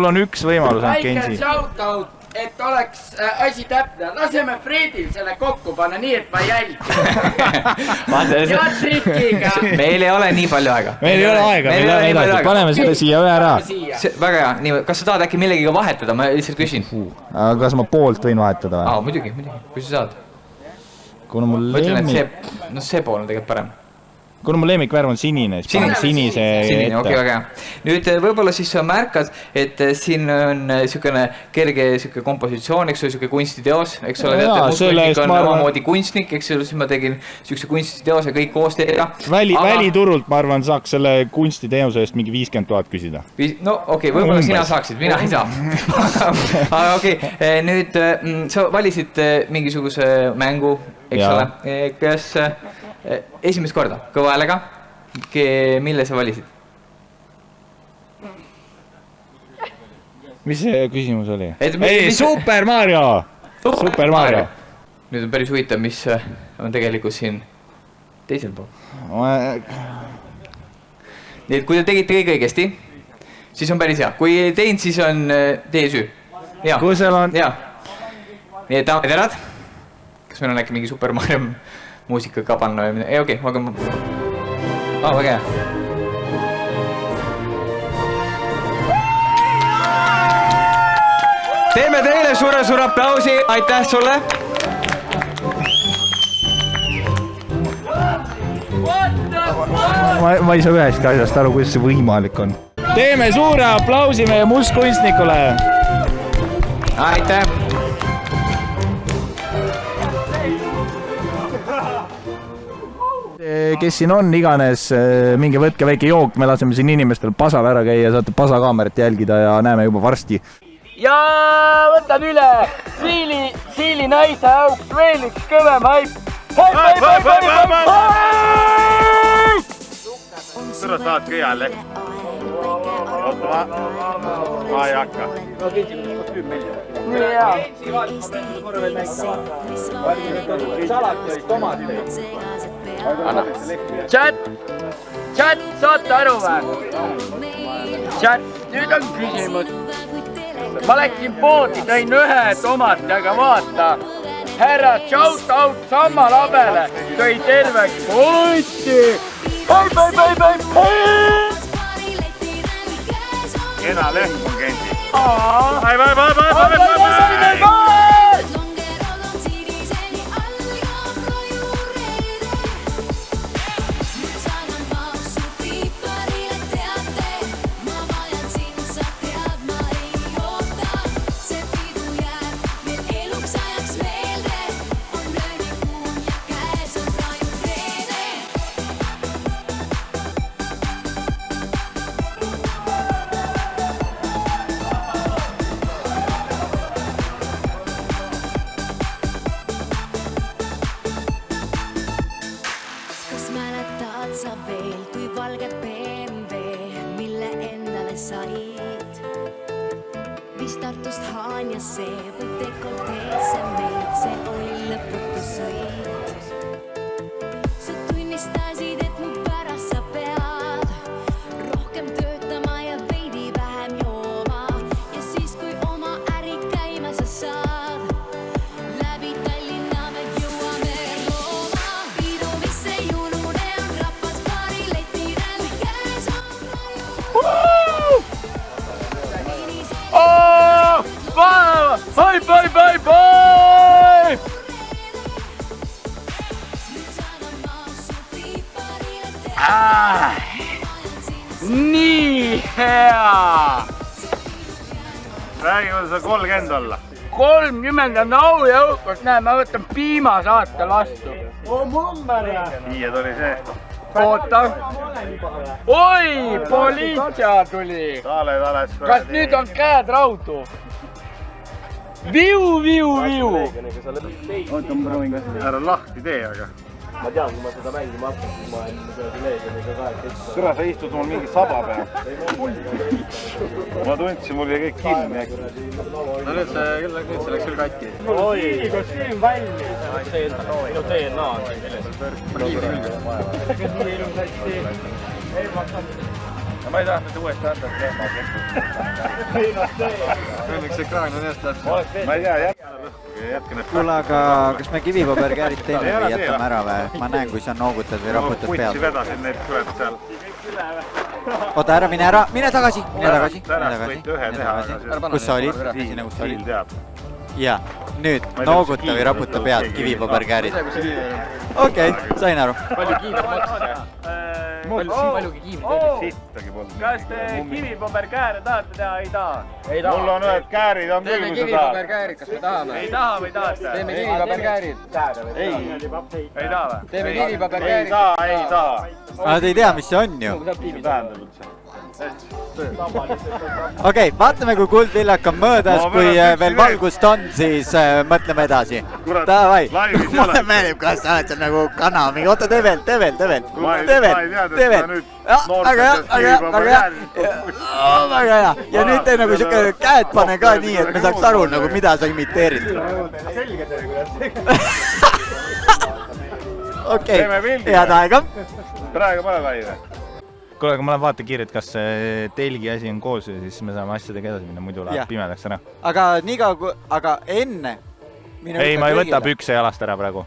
on üks võimalus, on Kensi. Väike shoutout, et oleks asi täpne. Laseme Fredil selle kokku panna nii, et ma jälgin. Ja trikiga. Meil ei ole nii palju aega. Meil ei ole aega, meil ei ole edasi. Paneme selle siia ühe ära. Väga hea. Nii, kas sa tahad äkki millegiga vahetada? Ma lihtsalt küsin. Kas ma poolt võin vahetada või? Muidugi. Kui sa saad. Kuna mul see pool on tegelikult parem. Kuna mu lemmikvärv on sinine, siis panen sinise ette. Okei, väga hea. Nüüd võib-olla siis sa märkad, et siin on niisugune kerge kompositsioon, eks ole, niisugune kunstiteos, eks ole, Muskunstnik on omamoodi kunstnik, eks ole, siis ma tegin niisuguse kunstiteose kõik koos teeda. Väliturult, ma arvan, saaks selle kunstiteose eest mingi 50 000 küsida. No okei, võib-olla sina saaksid, mina ei saa. Aga okei, nüüd sa valisid mingisuguse mängu, eks ole, kas... Esimest korda, kõva häälega. Mille sa valisid? Mis see küsimus oli? Ei, Super Mario! Super Mario! Nüüd on päris huvitav, mis on tegelikult siin teisel pool. Nii et kui te tegite kõik õigesti, siis on päris hea. Kui ei teinud, siis on teie süü. Kui seal on... Nii et daamid herad. Kas meil on äkki mingi Super Mario... muusika ka panna või midagi. Ei, okei, aga... väga hea. Teeme teile suure aplausi. Aitäh sulle. Ma ei saa ühest asjast aru, kuidas see võimalik on. Teeme suure aplausi meie mustkunstnikule. Aitäh. Kes siin on iganes, minge võtke väike jook, me laseme siin inimestel pasal ära käia, saate pasakaamerat jälgida ja näeme juba varsti. Ja võtan üle Siili naise auks veel üks kõvem haip. Sõna saad kõige jälle. Ma ei hakka. Nii hea. Chat, saate aru või? Chat, nüüd on küsimus. Ma läksin poodi, tõin ühe tomati, aga vaata. Härra shoutout Samma Labele tõi terve kotti. Kena lehm on Kensi. Vist Tartust Haanjasse või dekolteesse meid, see oli lõputu sõit. Sa tunnistasid, et mu pärast sa pead rohkem töötama ja veidi vähem jooma ja siis, kui oma äri käima sa saad, läbi Tallinna me jõuame Rooma. Pidu, mis ei unune, on rappas paari letirel käes on Bye, bye, bye, bye! Nii hea! Räägime seda 30 olla. 30 on au ja õukus, näe, ma võtan piimasaate vastu. Viied oli see. Oota. Oi, poliitsia tuli. Taaled alles. Kas nüüd on käed raudu? Viu, viu, viu. Oota, ma proovin ka. Ära lahti tee, aga. ma tean, kui ma seda mängima hakkan, siis ma olen leegioniga 8. Kõra, sa istud mul mingi saba peal. Ma tundsin, mul jäi kõik kinni äkki. No nüüd see läks küll katki. Kostüüm valmis. Minu DNA on see keles. Ma ei tahtnud uuesti anda teema. Õnneks ekraan on jäst täpselt. Ma ei tea, jätke need. Kuule, aga kas me kivipaberi-käärid teeme või jätame ära või? Ma näen, kui sa noogutad või raputad Putsi peal. vedasin neid kurat seal. Oota, ära mine ära, mine tagasi, mine tagasi. Tänast võite ühe teha. Kus sa olid? Sinna, kus sa olid? Ja, nüüd nooguta või raputa pead kivipaberi-käärid. Okei, sain aru. Palju kiivet maksis? Paljugi kiivet? Sittagi polnud. Kas te kivipaber-kääre tahate teha? Ei taha. Mul on ühed käärid on küll, kui sa tahad. Kas me tahame? Ei taha või tahate? Teeme kivipaber-käärid. Ei taha või? Teeme ei kivipaber-käärid. taha, ei taha. Aga te ei tea, mis see on ju. Mis see tähendab üldse? Okei, vaatame, kui kuldvillak on möödas, kui veel valgust on, siis mõtleme edasi. Davai, mulle meeldib, kas sa oled seal nagu kana, oota, tee veel. Väga hea. Ja nüüd tee nagu siuke käed pane ka nii, et me saaks aru nagu, mida sa imiteerid. Okei, head aega. Praegu pole laive. Kuule, aga ma lähen vaatan kiirelt, kas see telgi asi on koos ja siis me saame asjadega edasi minna, muidu läheb pimedaks ära. Aga niikaua kui, aga enne. Ei, ma ei võta pükse jalast ära praegu.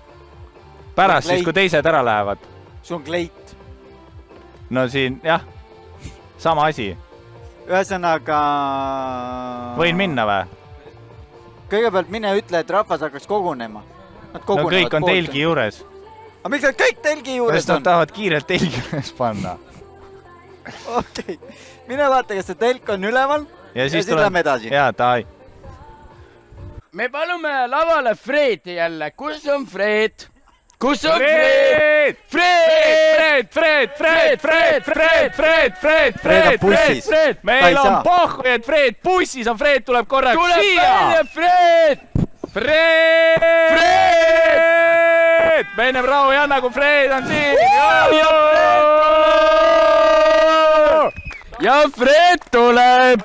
Pärast siis, kui teised ära lähevad. Sul on kleit. No siin, jah, sama asi. Ühesõnaga... Võin minna või? Kõigepealt mine ütle, et rahvas hakkaks kogunema. No kõik on telgi juures. Aga miks nad kõik telgi juures Kas nad on? tahavad kiirelt telgi juures panna? Okei, mine vaata, kas see telk on üleval ja siis lähme edasi. Jaa, taai. Me palume lavale Fredi jälle. Kus on Fred? Kus on Fred? Fred! Fred on bussis. Meil on pohhu, et Fred bussis on. Fred tuleb korraks siia. Tuleb välja, Fred! Fred! Me ennem rahu ei anna, kui Fred on siin. Ja Fred tuleb.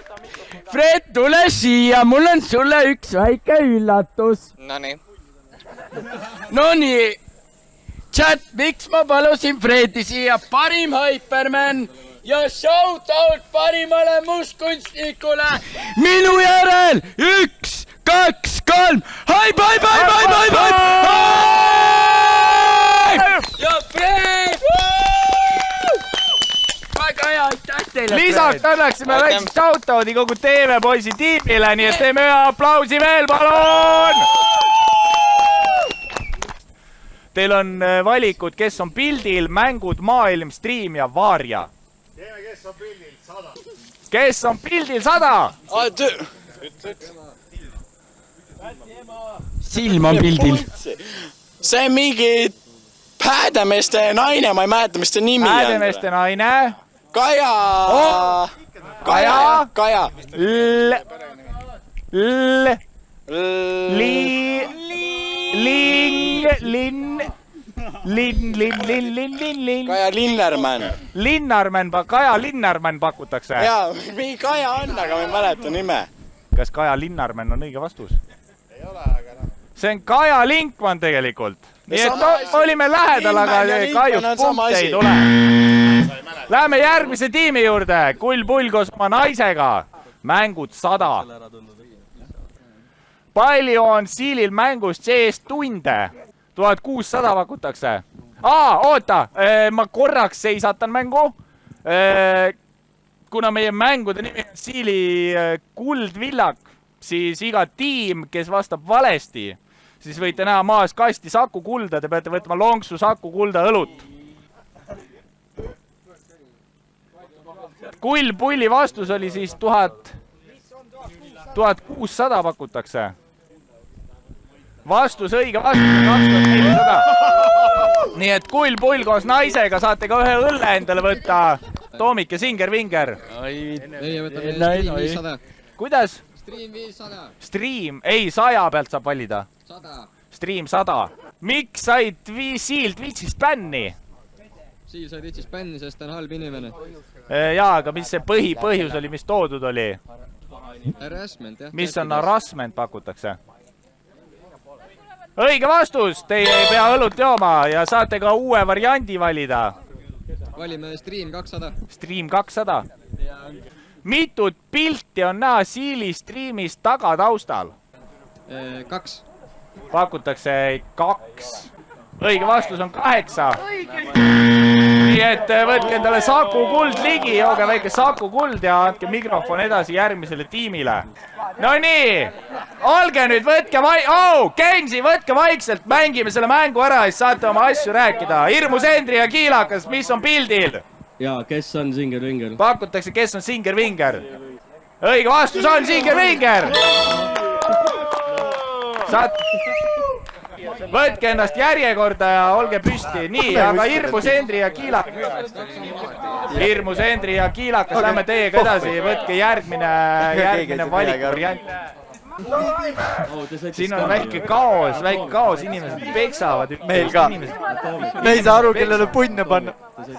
Fred, tule siia. Mul on sulle üks väike üllatus. Nonii. Chat, miks ma palusin Fredi siia? Parim Hyperman ja shout out parimale mustkunstnikule. Minu järel 1, 2, 3. Haip! Ja Fred! Väga hea, aitäh teile, Fred! Lisaks annaksime väikse shoutout'i kogu TV-poisi tiimile, nii et teeme ühe aplausi veel, palun! Teil on valikud, kes on pildil, mängud, maailm, stream ja vaarja. Teeme, kes on pildil 100. Kes on pildil 100? Silm on pildil. See on mingi Häädemeeste naine, ma ei mäleta, mis see nimi on. Häädemeeste naine. Kaja. Kaja Linnermann. Kaja Linnermann pakutakse. Jaa, mingi Kaja on, aga ma ei mäleta nime. kas Kaja Linnarmäen on õige vastus? Ei ole, aga noh. See on Kaja Linkmann tegelikult. Nii et olime lähedal, aga kahjuks punkte ei tule. Läheme järgmise tiimi juurde. Kull-Pull koos oma naisega. Mängud 100. Palju on Siilil mängus CS tunde? 1600 pakutakse. Oota, ma korraks seisatan mängu. Kuna meie mängude nimi on Siili kuldvillak, siis iga tiim, kes vastab valesti, siis võite näha maas kasti Saku kulda, te peate võtma lonksu Saku kulda õlut. Kull-Pulli vastus oli siis 1600 pakutakse. Vastus, õige vastus on 2400. Nii et Kull-Pull koos naisega saate ka ühe õlle endale võtta. Toomik ja Singer-Vinger. Meie võtame Stream 500. Kuidas? Stream 500. Stream, ei 100 pealt saab valida. 100. Stream 100. Miks said Siil Twitchist bänni? Siil sai Twitchist bänni, sest ta on halb inimene. Jaa, aga mis see põhjus oli, mis toodud oli? Harassment, jah. Mis on harassment pakutakse? Õige vastus, teie ei pea õlut jooma ja saate ka uue variandi valida. Valime Stream 200. Stream 200. Mitut pilti on näha Siili streamis tagataustal? 2. Pakutakse 2. Õige vastus on 8. Nii et võtke endale Saku kuld ligi, jooge väike Saku kuld ja andke mikrofon edasi järgmisele tiimile. No nii, olge nüüd, võtke Kensi, võtke vaikselt, mängime selle mängu ära ja siis saate oma asju rääkida. Hirmus Hendri ja Kiilakas, mis on pildil? Jaa, kes on Singer-Vinger? Pakutakse, kes on Singer-Vinger. Õige vastus on Singer-Vinger. Võtke ennast järjekorda ja olge püsti. Nii, aga Hirmus Hendri ja Kiilakas. Hirmus Hendri ja Kiilakas, lähme teiega edasi. Võtke järgmine valikvariant. Siin on väike kaos, inimesed peksavad. Meil ka. Me ei saa aru, kellele punne panna.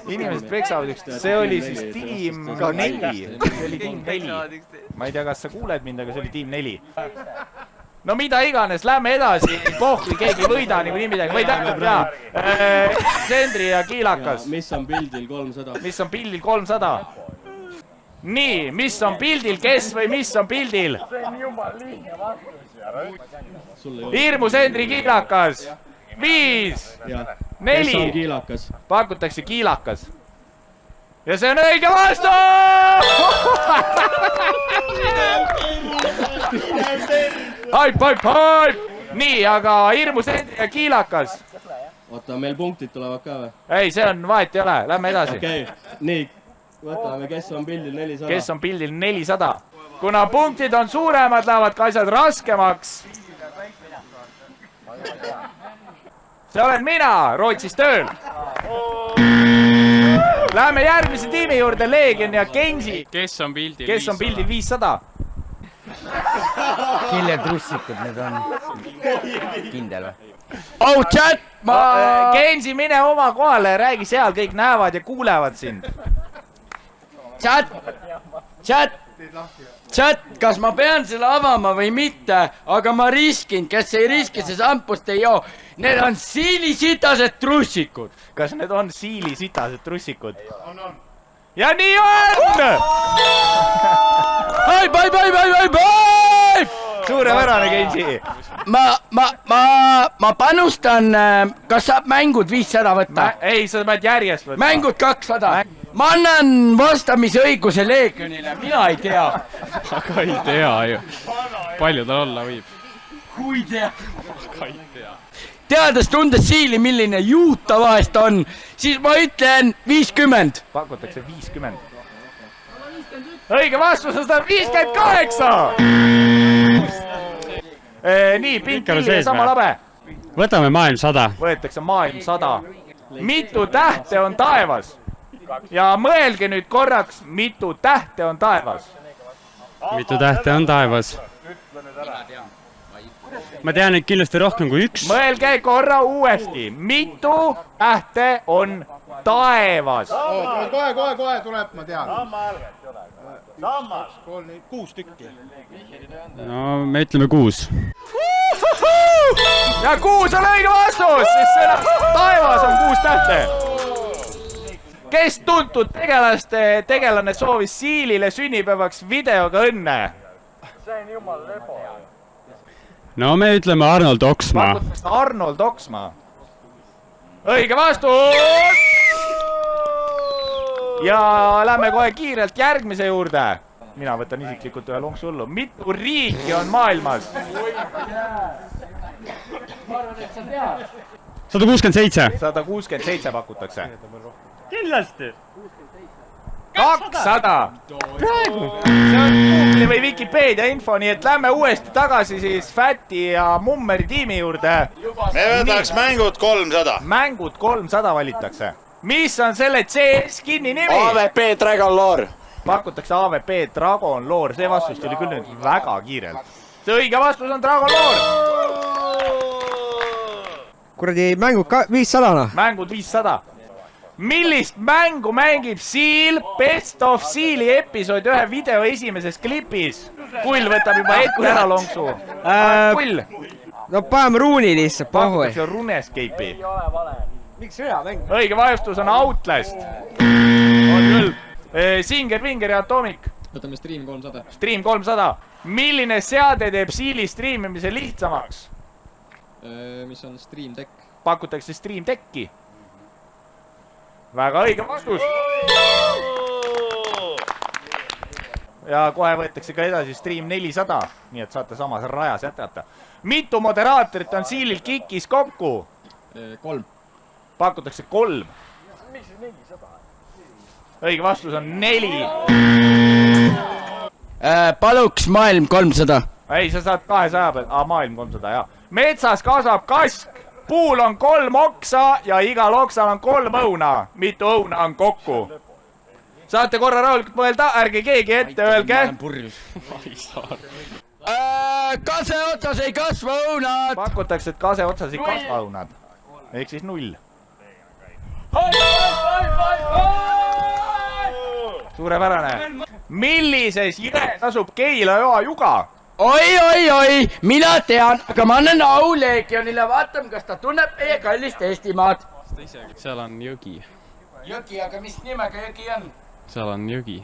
Inimesed peksavad üksteist. See oli siis tiim 4. See oli tiim 4. Ma ei tea, kas sa kuuled mind, aga see oli tiim 4. No mida iganes, lähme edasi, pohvi keegi ei võida niikuinii midagi, või tähendab jaa. Sendri ja Kiilakas. Mis on pildil 300? Mis on pildil 300? Nii, mis on pildil, kes või mis on pildil? Hirmus Sendri Kiilakas. 5, 4. Kes on Kiilakas? Pakutakse Kiilakas. Ja see on õige vastus! Haip! Nii, aga Hirmus Hendri ja Kiilakas. Oota, meil punktid tulevad ka või? Ei, see on vahet ei ole, lähme edasi. Okei, nii, võtame, kes on pildil 400. Kes on pildil 400. Kuna punktid on suuremad, lähevad ka asjad raskemaks. See olen mina, Rootsis tööl. Läheme järgmise tiimi juurde, Leegion ja Kensi. Kes on pildil 500? Kelle trussikud need on? Kindel või? Chat! Kensi, mine oma kohale, räägi seal, kõik näevad ja kuulevad sind. Chat, kas ma pean selle avama või mitte, aga ma riskin, kes ei riski, see sampust ei joo. Need on siilisitased trussikud. Kas need on siilisitased trussikud? On. Ja nii on! Suurepärane, Kensi. Ma panustan, kas saab mängud 500 võtta? Ei, sa pead järjest võtta. Mängud 200. Ma annan vastamisõiguse Leegionile, mina ei tea. Aga ei tea ju. Palju tal olla võib? Kui tea. Teades tundes Siili, milline juut ta vahest on, siis ma ütlen 50. Pakutakse 50. Õige vastus on 158! Nii, Pinkilli ja sama labe. Võtame maailm 100. Võetakse maailm 100. Mitu tähte on taevas? Ja mõelge nüüd korraks, mitu tähte on taevas? Mitu tähte on taevas? Ma tean neid kindlasti rohkem kui üks. Mõelge korra uuesti. Mitu tähte on taevas? Kohe tuleb, ma tean. 6 tükki. no me ütleme 6. ja 6 on õige vastus, sest sõnas taevas on 6 tähte. Kes tuntud tegelane soovis Siilile sünnipäevaks videoga õnne? no me ütleme Arnold Oksmaa. Pakutakse Arnold Oksmaa. Õige vastus! Ja lähme kohe kiirelt järgmise juurde. Mina võtan isiklikult ühe lonksu hullu. Mitu riiki on maailmas? 167. 167 pakutakse. Kindlasti. 200. See on Google'i või Wikipedia info, nii et lähme uuesti tagasi siis Fäti ja Mummeri tiimi juurde. Me võtaks mängud 300. Mängud 300 valitakse. Mis on selle CS-skin'i nimi? AVP Dragon Lore. Pakutakse AVP Dragon Lore. See vastus tuli küll nüüd väga kiirelt. See õige vastus on Dragon Lore. kuradi mängud 500 Mängud 500. Millist mängu mängib Siil Best of Siili episoodi ühe video esimeses klipis? Kull võtab juba ette ära lonksu. Kull. no paneme ruuni lihtsalt, Pakutakse RuneScape'i. miks hea mäng? Õige vastus on Outlast. On küll. Singer, Finger ja Atomic. võtame Stream 300. Stream 300. Milline seade teeb Siili striimimise lihtsamaks? mis on Stream Deck. Pakutakse Stream Decki. Väga õige vastus. Ja kohe võetakse ka edasi Stream 400, nii et saate samas rajas jätkata. Mitu moderaatorit on Siilil Kikis kokku? 3. Pakutakse 3. Õige vastus on 4. Paluks maailm 300. Ei, sa saad 200 peal. Maailm 300, jah. Metsas kasvab kask. Puul on 3 oksa ja igal oksal on 3 õuna. Mitu õuna on kokku? Saate korra rahulikult mõelda, ärge keegi ette öelge. Kase otsas ei kasva õunad. Pakutakse, et kase otsas ei kasva õunad. Ehk siis 0. Suurepärane. Millises jões asub Keila-Joa juga? Oi, mina tean, aga ma annan au Leegionile, vaatame, kas ta tunneb meie kallist Eestimaad. seal on jõgi. Jõgi, aga mis nimega jõgi on? seal on jõgi.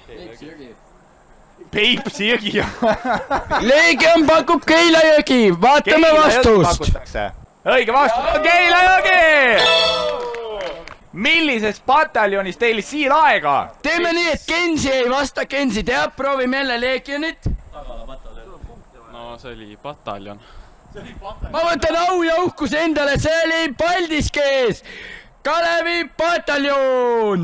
Peipsi jõgi. Leegion pakub Keila jõgi, vaatame vastust. Õige vastus on Keila jõgi! Millises pataljonis teil Siil aega? Teeme nii, et Gensi ei vasta, Gensi teab, proovime jälle Leegionit. no see oli pataljon. Ma võtan au ja uhkuse endale, see oli Paldiskes. Kalevi pataljon.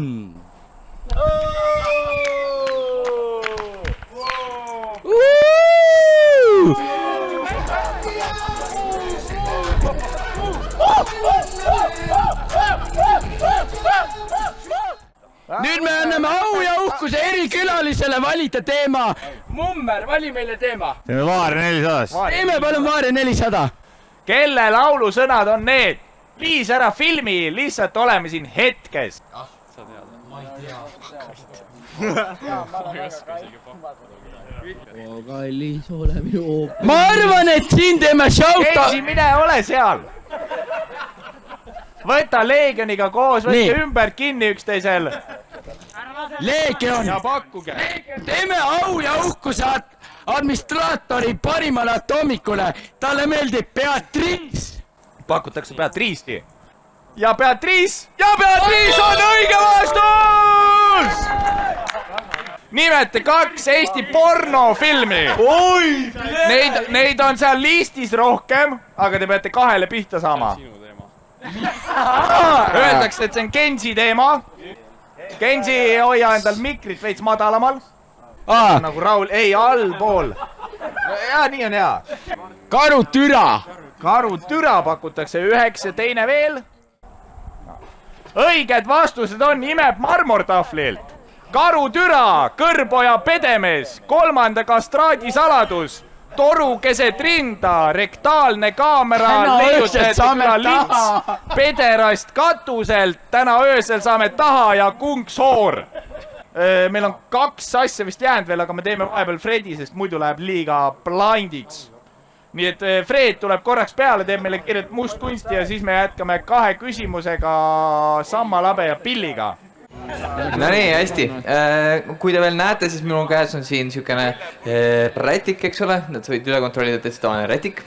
Nüüd me anname au ja uhkuse erikülalisele valida teema. Mummer, vali meile teema. Teeme Vaare 400. Teeme palun Vaare 400. Kelle laulusõnad on need? Liis, ära filmi, lihtsalt oleme siin hetkes. sa tead? ma ei tea. ma ei oska isegi pakkuda. kallis, ole minu. Ma arvan, et siin teeme shouta. Kensi, mine ole seal. Võta Leegioniga koos, võtke ümber kinni üksteisel. Leegion. Ja pakkuge. Teeme au ja uhkuse administraatori parimale Atomikule. Talle meeldib Beatrice. Pakutakse Beatrice'i. Ja Beatrice on õige vastus! Nimete 2 Eesti pornofilmi. Neid on seal listis rohkem, aga te peate 2 pihta saama. sinu teema. Öeldakse, et see on Gensi teema. Gensi, hoia endal mikrit veits madalamal. Nagu Raul, ei, allpool. Ja nii on hea. Karutüra. Karutüra pakutakse 1 ja teine veel. Õiged vastused on imeb marmortahvlilt. Karutüra, kõrboja pedemes, 3. kastraadi saladus, toru keset rinda, rektaalne kaamera, leiutajate lints, pederast katuselt, täna öösel saame taha ja kunkshoor. meil on 2 asja vist jäänud veel, aga me teeme vahepeal Fredi, sest muidu läheb liiga blindiks. Nii et Fred tuleb korraks peale, teeb meile kirjalt must kunsti ja siis me jätkame 2 küsimusega Samma Labe ja Pilliga. No nii, hästi. Kui te veel näete, siis minu käes on siin niisugune rätik, eks ole. Nad võid üle kontrollida, et seda on rätik.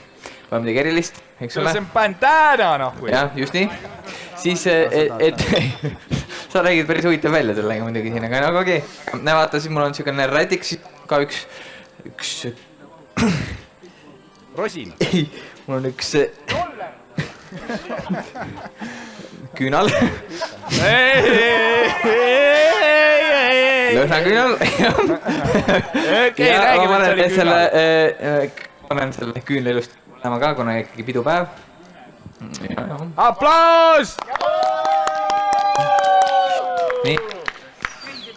Või midagi erilist, eks ole. See on bandana, noh. Jah, just nii. Siis, et sa räägid päris huvitav välja tullega muidugi siin, aga nagu okei. Vaata, siis mul on niisugune rätik, siis ka üks Rosin. Ei, mul on üks küünal. Lõhnaküünal. Okei, räägime, et see oli küünal. Panen selle küünla ilust olema ka, kuna ikkagi pidupäev. Aplaus!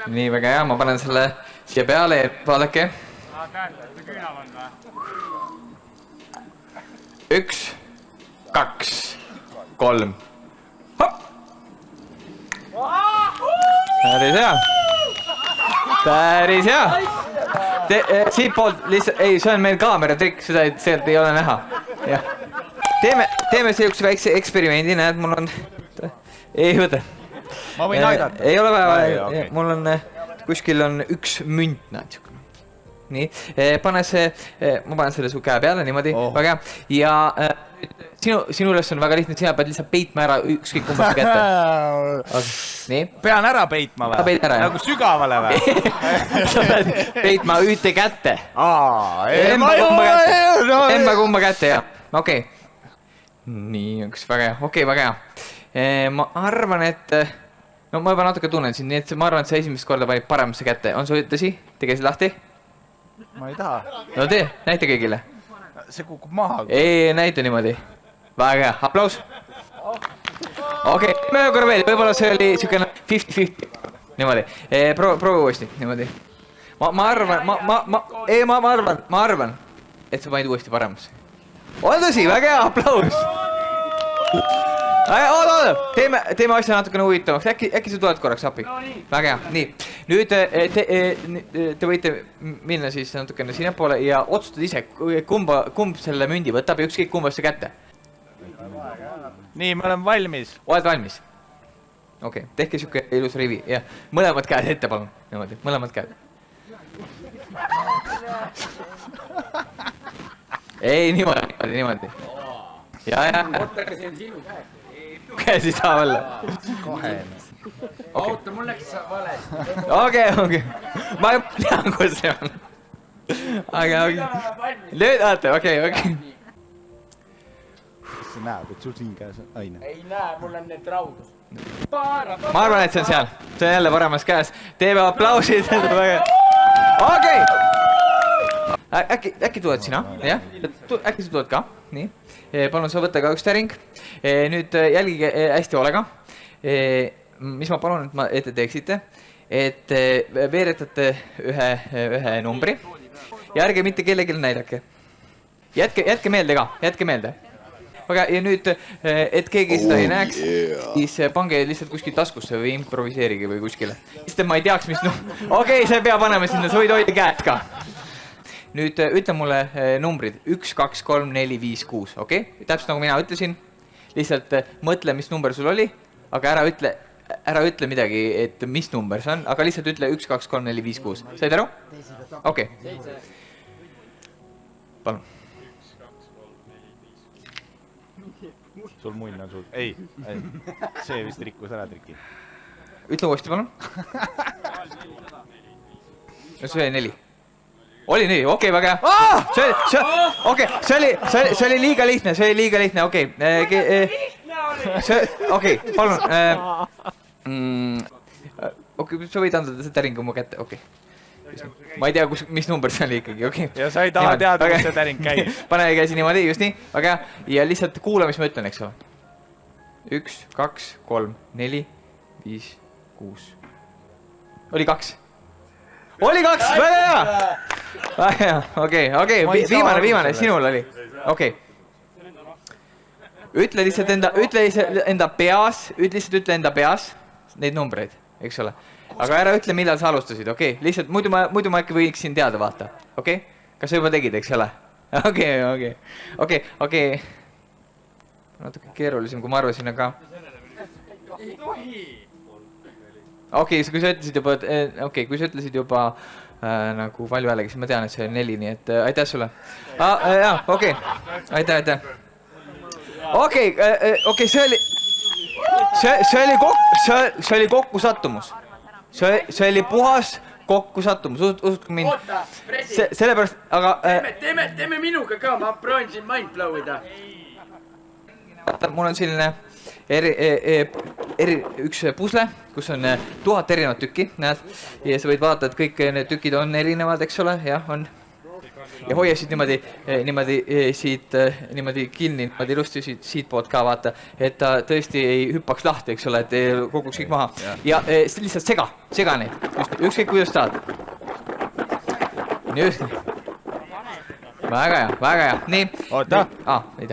Nii, väga hea, ma panen selle siia peale ja vaadake. 1, 2, 3. Päris hea. Päris hea. Siit poolt lihtsalt, ei, see on meil kaameratrikk, seda sealt ei ole näha. Teeme see üks väikse eksperimendi, näed, mul on... Ei võta. Ma võin aidata. Ei ole vaja, mul on, kuskil on üks münt, näed, nii, ma panen selle su käe peale niimoodi, väga hea, ja sinu üles on väga lihtne, sina pead lihtsalt peitma ära ükskõik kummasse kätte. Nii. Pean ära peitma või? Nagu sügavale või? Sa pead peitma ühte kätte. Emma kumma kätte, jah. Okei. Nii, üks väga hea, okei, väga hea. Ma arvan, et... No ma juba natuke tunnen siin, nii et ma arvan, et sa esimest korda panid paremasse kätte. On sul tõsi? Tege see lahti? Ma ei taha. No tee, näita kõigile. See kukub maha. Ei, näita niimoodi. Väga hea, aplaus. Okei, me korra veel, võib-olla see oli niisugune 50-50. Niimoodi, proovi uuesti, niimoodi. Ma arvan, et sa panid uuesti paremasse. On tõsi, väga hea, aplaus. Oota, teeme asja natukene huvitavaks, äkki sa tuled korraks appi? Väga hea, nii. Nüüd te võite minna siis natukene sinna poole ja otsustada ise, kumb selle mündi võtab ja ükskõik kumbasse kätte. Nii, me oleme valmis. Oled valmis? Okei, tehke siuke ilus rivi ja mõlemad käed ette palun, niimoodi, mõlemad käed. Ei, niimoodi. Ja. Oota, see on sinu käed. Käes ei saa olla. Oota, mul läks valesti. Okei. Ma ei tean, kus see on. Aga. Nüüd vaata, okei. Kas sa näed, et sul siin käes on aine? Ei näe, mul on need raudus. Ma arvan, et see on seal. See on jälle paremas käes. Teeme aplausid. Okei. Äkki tuled sina? Jah? Äkki sa tuled ka? Nii. Palun sa võtta ka üks täring. Nüüd jälgige hästi hoolega. Mis ma palun, et te teeksite? Et veeretate ühe numbri. Ja ärge mitte kellelegi näidake. Jätke meelde ka, jätke meelde. Ja nüüd, et keegi seda ei näeks, siis pange lihtsalt kuskil taskusse või improviseerige või kuskile. Siis ma ei teaks, mis... Okei, sa ei pea panema sinna, sa võid hoida käed ka. Nüüd ütle mulle numbrid 1, 2, 3, 4, 5, 6, okei? Täpselt nagu mina ütlesin. Lihtsalt mõtle, mis number sul oli, aga ära ütle midagi, et mis number see on, aga lihtsalt ütle 1, 2, 3, 4, 5, 6. Said aru? Okei. Palun. Sul munn on sul. Ei. See vist rikkus ära triki. Ütle uuesti, palun. See oli 4. Oli nii, okei, väga hea. See oli liiga lihtne, okei. Okei, palun. Sa võid anda see täring oma kätte, okei. Ma ei tea, mis number see oli ikkagi, okei. Ja sa ei taha teada, kus see täring käib. Pane käsi niimoodi, just nii, väga hea. Ja lihtsalt kuula, mis ma ütlen, eks ole. 1, 2, 3, 4, 5, 6. Oli 2. Oli 2, väga hea! Okei, viimane, sinul oli. Okei. Ütle lihtsalt enda peas neid numbreid. eks ole. Aga ära ütle, millal sa alustasid, okei? Lihtsalt muidu ma äkki võiksin teada, vaata. Okei? Kas sa juba tegid, eks ole? Okei. Natuke keerulisem, kui ma arvasin, aga... Okei, kui sa ütlesid juba nagu palju häälega, siis ma tean, et see on 4, nii et aitäh sulle. Okei, aitäh. Okei, see oli kokkusattumus. See oli puhas kokkusattumus, uskuge mind. Sellepärast, aga... Teeme minuga ka, ma proovin siin mindblowida. Mul on selline üks pusle, kus on 1000 erinevat tükki, näed, ja sa võid vaadata, et kõik need tükid on erinevad, eks ole, jah, on. Ja hoiasid niimoodi siit, niimoodi kinni, niimoodi ilusti siit poolt ka vaata, et ta tõesti ei hüppaks lahti, eks ole, et ei koguks kõik maha. Ja lihtsalt sega neid, ükskõik kuidas tahad. Nii just nii. Väga hea, nii. Oota,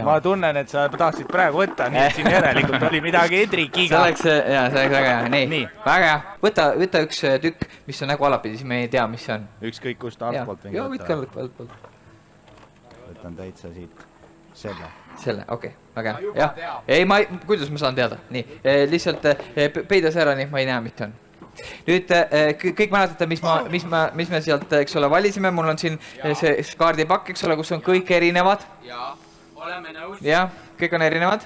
ma tunnen, et sa tahaksid praegu võtta, nii et siin järelikult oli midagi edrikiga. See oleks väga hea, nii, väga hea. Võta üks tükk, mis on nägu alapidi, siis me ei tea, mis see on. Ükskõik kust altpoolt võin võtta. Joo, võtka altpoolt. Võtan täitsa siit selle. Okei, väga hea. Ei, kuidas ma saan teada? Nii, lihtsalt peida see ära, nii ma ei näe, mis see on. Nüüd kõik mäletate, mis me sealt, eks ole, valisime. Mul on siin see kaardipakk, eks ole, kus on kõik erinevad. Jaa, oleme nõus. Jah, kõik on erinevad.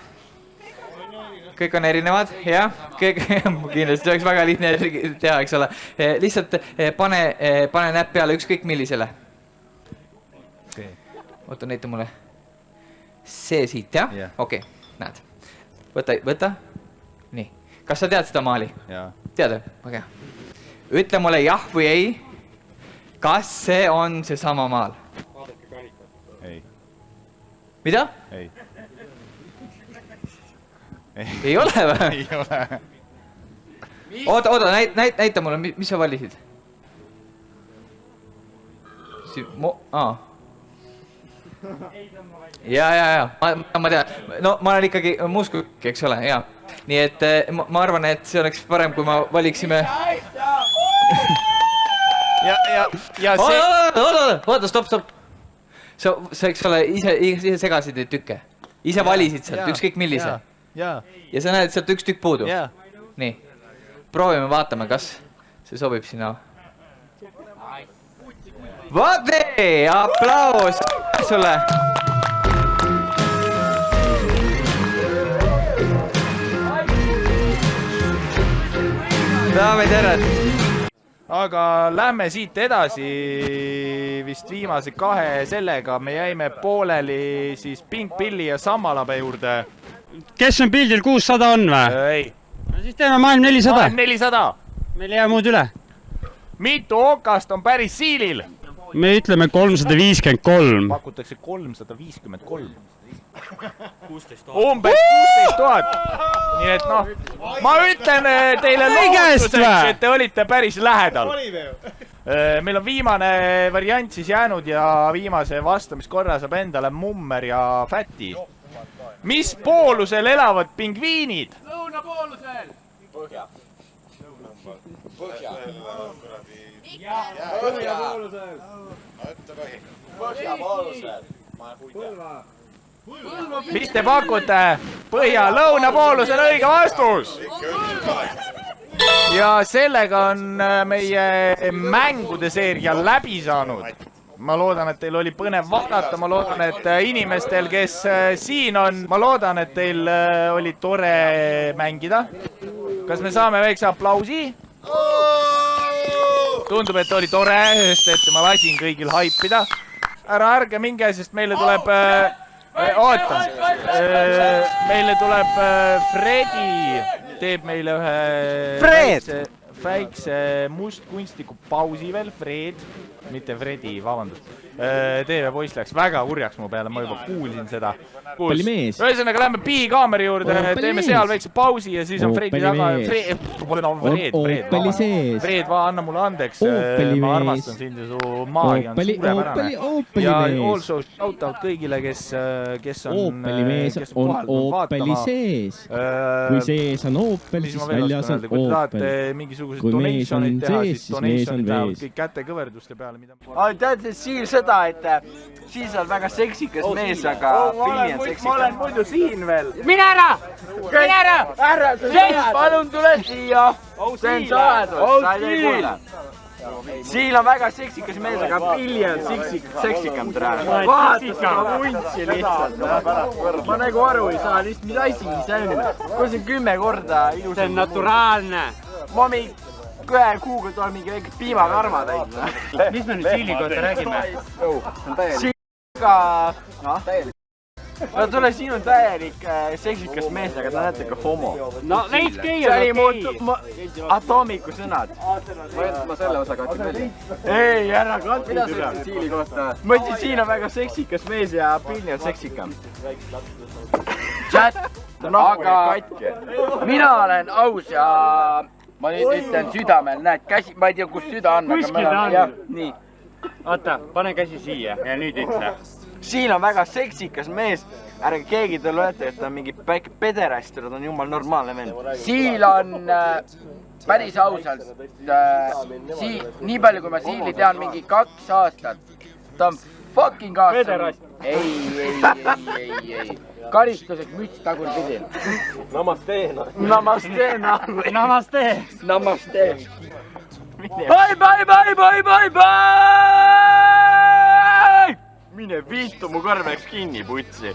Jah. Kindlasti oleks väga lihtne teha, eks ole. Lihtsalt pane näpp peale ükskõik millisele. Oota, näita mulle. See siit, jah? Okei, näed. Võta. Nii. Kas sa tead seda maali? Jaa. Tead, väga hea. Ütle mulle jah või ei, kas see on see sama maal? Vaadake karikat. Ei. Mida? Ei. Ei ole või? Ei ole. Oota, näita mulle, mis sa valisid? Jaa. Ma tean. No ma olen ikkagi muskuk, eks ole, jaa. Nii et ma arvan, et see oleks parem, kui ma valiksime... Ja see... Oota, stopp. Sa, eks ole, ise segasid neid tükke. Ise valisid sealt, ükskõik millise. Ja sa näed, et sealt üks tükk puudu. Nii. Proovime vaatame, kas see sobib sinna. Vaate! Aplaus sulle! Daamid ja härrad. Aga lähme siit edasi vist viimase 2 sellega. Me jäime pooleli siis Pink Billy ja Sammalabe juurde. Kes on pildil 600 on või? Ei. No siis teeme maailm 400. Maailm 400. Meil ei jää muud üle. Mitu okast on päris siilil? Me ütleme 353. Pakutakse 353. Umbes 16 000. Nii et noh, ma ütlen teile lootuseks, et te olite päris lähedal. Meil on viimane variant siis jäänud ja viimase vastamiskorra saab endale Mummer ja Fäti. Mis poolusel elavad pingviinid? Lõunapoolusel. Põhja. Põhjapoolusel. Mis te pakute? Põhja, lõunapoolusel õige vastus. Ja sellega on meie mängude seeria läbi saanud. Ma loodan, et teil oli põnev vaadata. Ma loodan, et inimestel, kes siin on, ma loodan, et teil oli tore mängida. Kas me saame väikse aplausi? Tundub, et oli tore, sest et ma lasin kõigil haipida. Ära ärge minge, sest meile tuleb... Oota, meile tuleb Fredi, teeb meile ühe väikse mustkunstliku pausi veel, Fred, mitte Fredi, vabandust. TV-poiss läks väga kurjaks mu peale, ma juba kuulsin seda. Oopelimees. Ühesõnaga, lähme Pi-kaameri juurde, teeme seal väikse pausi ja siis on Fredi taga. Fred, anna mulle andeks, ma armastan sind ja su maagi on suurepärane. Ja also shout out kõigile, kes on Oopelimees on Oopeli sees. Kui sees on Oopel, siis väljas on Oopel. Kui tahate mingisugused donationid teha, siis donationid lähevad kõik kätekõverduste peale. Tead Siil seda, et siis on väga seksikas mees, aga Pilli on seksikam. Ma olen muidu siin veel. Mine ära! Mine ära! Jens, palun tule siia! See on saladus, sa ei tee mulle. Siil on väga seksikas mees, aga Pilli on seksikam täna. Vaata seda vuntsi lihtsalt. Ma nagu aru ei saa, mis asi see on. Kus on 10 korda ilus. See on naturaalne. Ma mingi 1 kuuga toon mingi väike piimakarma täitma. Mis me nüüd Siili kohta räägime? Siiliga... No tule, siin on täielik seksikas mees, aga ta näete ka homo. No veits gei on okei. Atomiku sõnad. Ma selle osa katsin välja. Ei, ära katsi. Mida sa ütlesid Siili kohta? Ma ütlesin, siin on väga seksikas mees ja Pilli on seksikam. Chat, aga mina olen aus ja ma nüüd ütlen südamel, näed käsi, ma ei tea, kus süda on. Kuskil ta on. Nii. Oota, pane käsi siia ja nüüd ütle. Siin on väga seksikas mees, ärge keegi talle öelda, et ta on mingi pederast, ta on jumal normaalne vend. Siil on päris ausalt, nii palju kui ma Siili tean, mingi 2 aastat, ta on fucking aastat. Pederast. Ei. Karistuseks müts tagurpidi. Namasteena. Namaste. Bye! Mine viitu, mu kõrv läks kinni, putsi.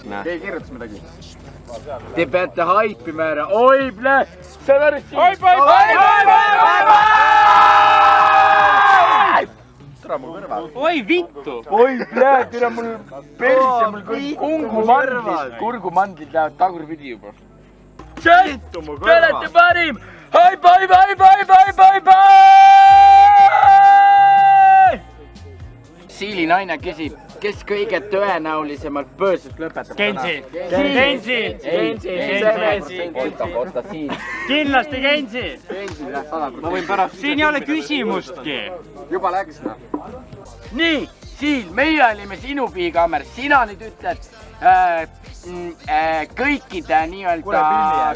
Keegi kirjutas midagi. Te peate haipima ära. Oi, ple! See on siin. Oi! Tere mul kõrval. Oi, vittu! Oi, ple! Tere mul perse, mul kurgumandlid lähevad tagurpidi juba. Vittu mu kõrval. Te olete parim! Bye! Siili naine küsib, kes kõige tõenäolisemalt pöösust lõpetab? Gensi! Oota, siin. Kindlasti Gensi! Ma võin pärast... Siin ei ole küsimustki. Juba läks, noh. Nii, Siil, meie olime sinu Pi-kaamer. Sina nüüd ütled kõikide nii-öelda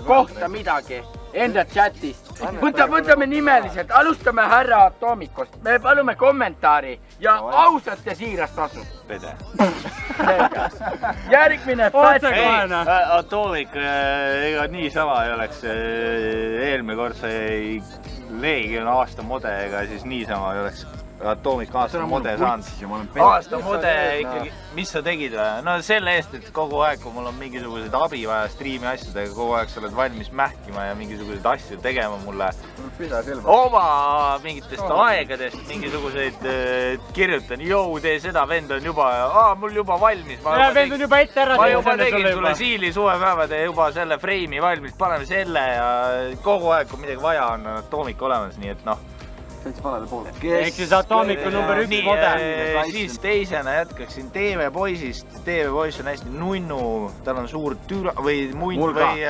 kohta midagi enda chatist. Võtame nimeliselt, alustame härra Atomikost. Me palume kommentaari ja ausalt ja siirast tasu. Pede. Järgmine Otsekohene. Atomik, ega niisama ei oleks. Eelmine kord sai Leegion aasta mode, ega siis niisama ei oleks Atomik aasta mode saanud. Aasta mode ikkagi, mis sa tegid või? No selle eest, et kogu aeg, kui mul on mingisugused abi vaja striimi asjadega, kogu aeg sa oled valmis mähkima ja mingisuguseid asju tegema mulle oma mingitest aegadest, mingisuguseid kirjutan, jõu, tee seda, vend on juba, mul juba valmis. Vend on juba ette ära. Ma juba tegin sulle Siili suvepäevade juba selle freimi valmis, paneme selle ja kogu aeg, kui midagi vaja on, Atomik olemas, nii et noh. Ehk siis Atomiku number 1 mode. Siis teisena jätkaksin TV-poisist. TV-poiss on hästi nunnu, tal on suur türa või munt või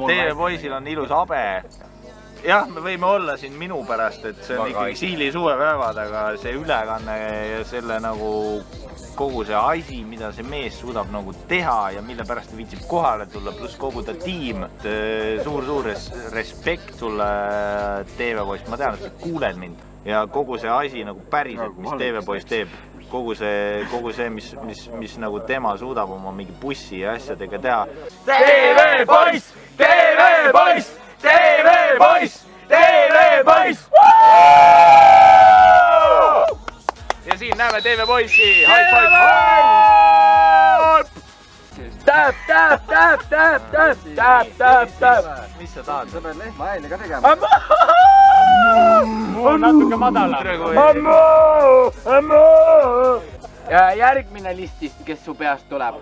TV-poisil on ilus abe. Jah, me võime olla siin minu pärast, et see on ikkagi Siili suvepäevad, aga see ülekanne ja selle nagu kogu see asi, mida see mees suudab nagu teha ja mille pärast ta viitsib kohale tulla, pluss kogu ta tiim. Suur respekt sulle, TV-poiss. Ma tean, et sa kuuled mind ja kogu see asi nagu päriselt, mis TV-poiss teeb. Kogu see, mis nagu tema suudab oma mingi bussi ja asjadega teha. TV-poiss! TV-poiss! TV-poiss! TV-poiss! Ja siin näeme TV-poissi! High five! Täp! Mis sa tahad? Sa pead lehma hääli ka tegema. On natuke madala. järgmine listist, kes su peast tuleb?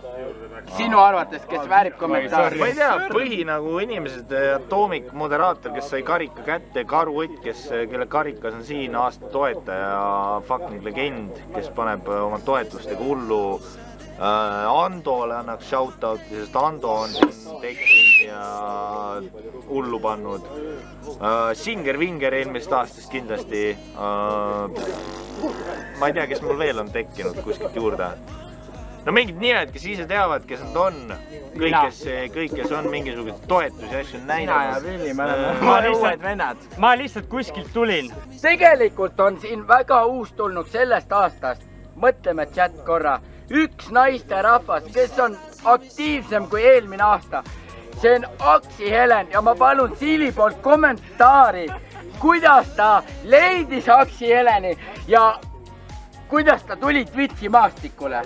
Sinu arvates, kes väärib kommentaari? Ma ei tea, põhi nagu inimesed, atoomikmoderaator, kes sai karika kätte, Karu Ott, kelle karikas on siin aasta toetaja, fucking legend, kes paneb oma toetustega hullu. Andole annaks shoutouti, sest Ando on siin tekkinud ja hullu pannud. Singer Vinger eelmist aastast kindlasti. Ma ei tea, kes mul veel on tekkinud kuskilt juurde. No mingid nimed, kes ise teavad, kes nad on. Kõik, kes on mingisugused toetusi asju näinud. Ma lihtsalt kuskilt tulin. Tegelikult on siin väga uus tulnud sellest aastast. Mõtleme chat korra. Üks naisterahvas, kes on aktiivsem kui eelmine aasta. See on Aksi Helen ja ma palun Siili poolt kommentaari, kuidas ta leidis Aksi Heleni ja kuidas ta tuli Twitchi maastikule.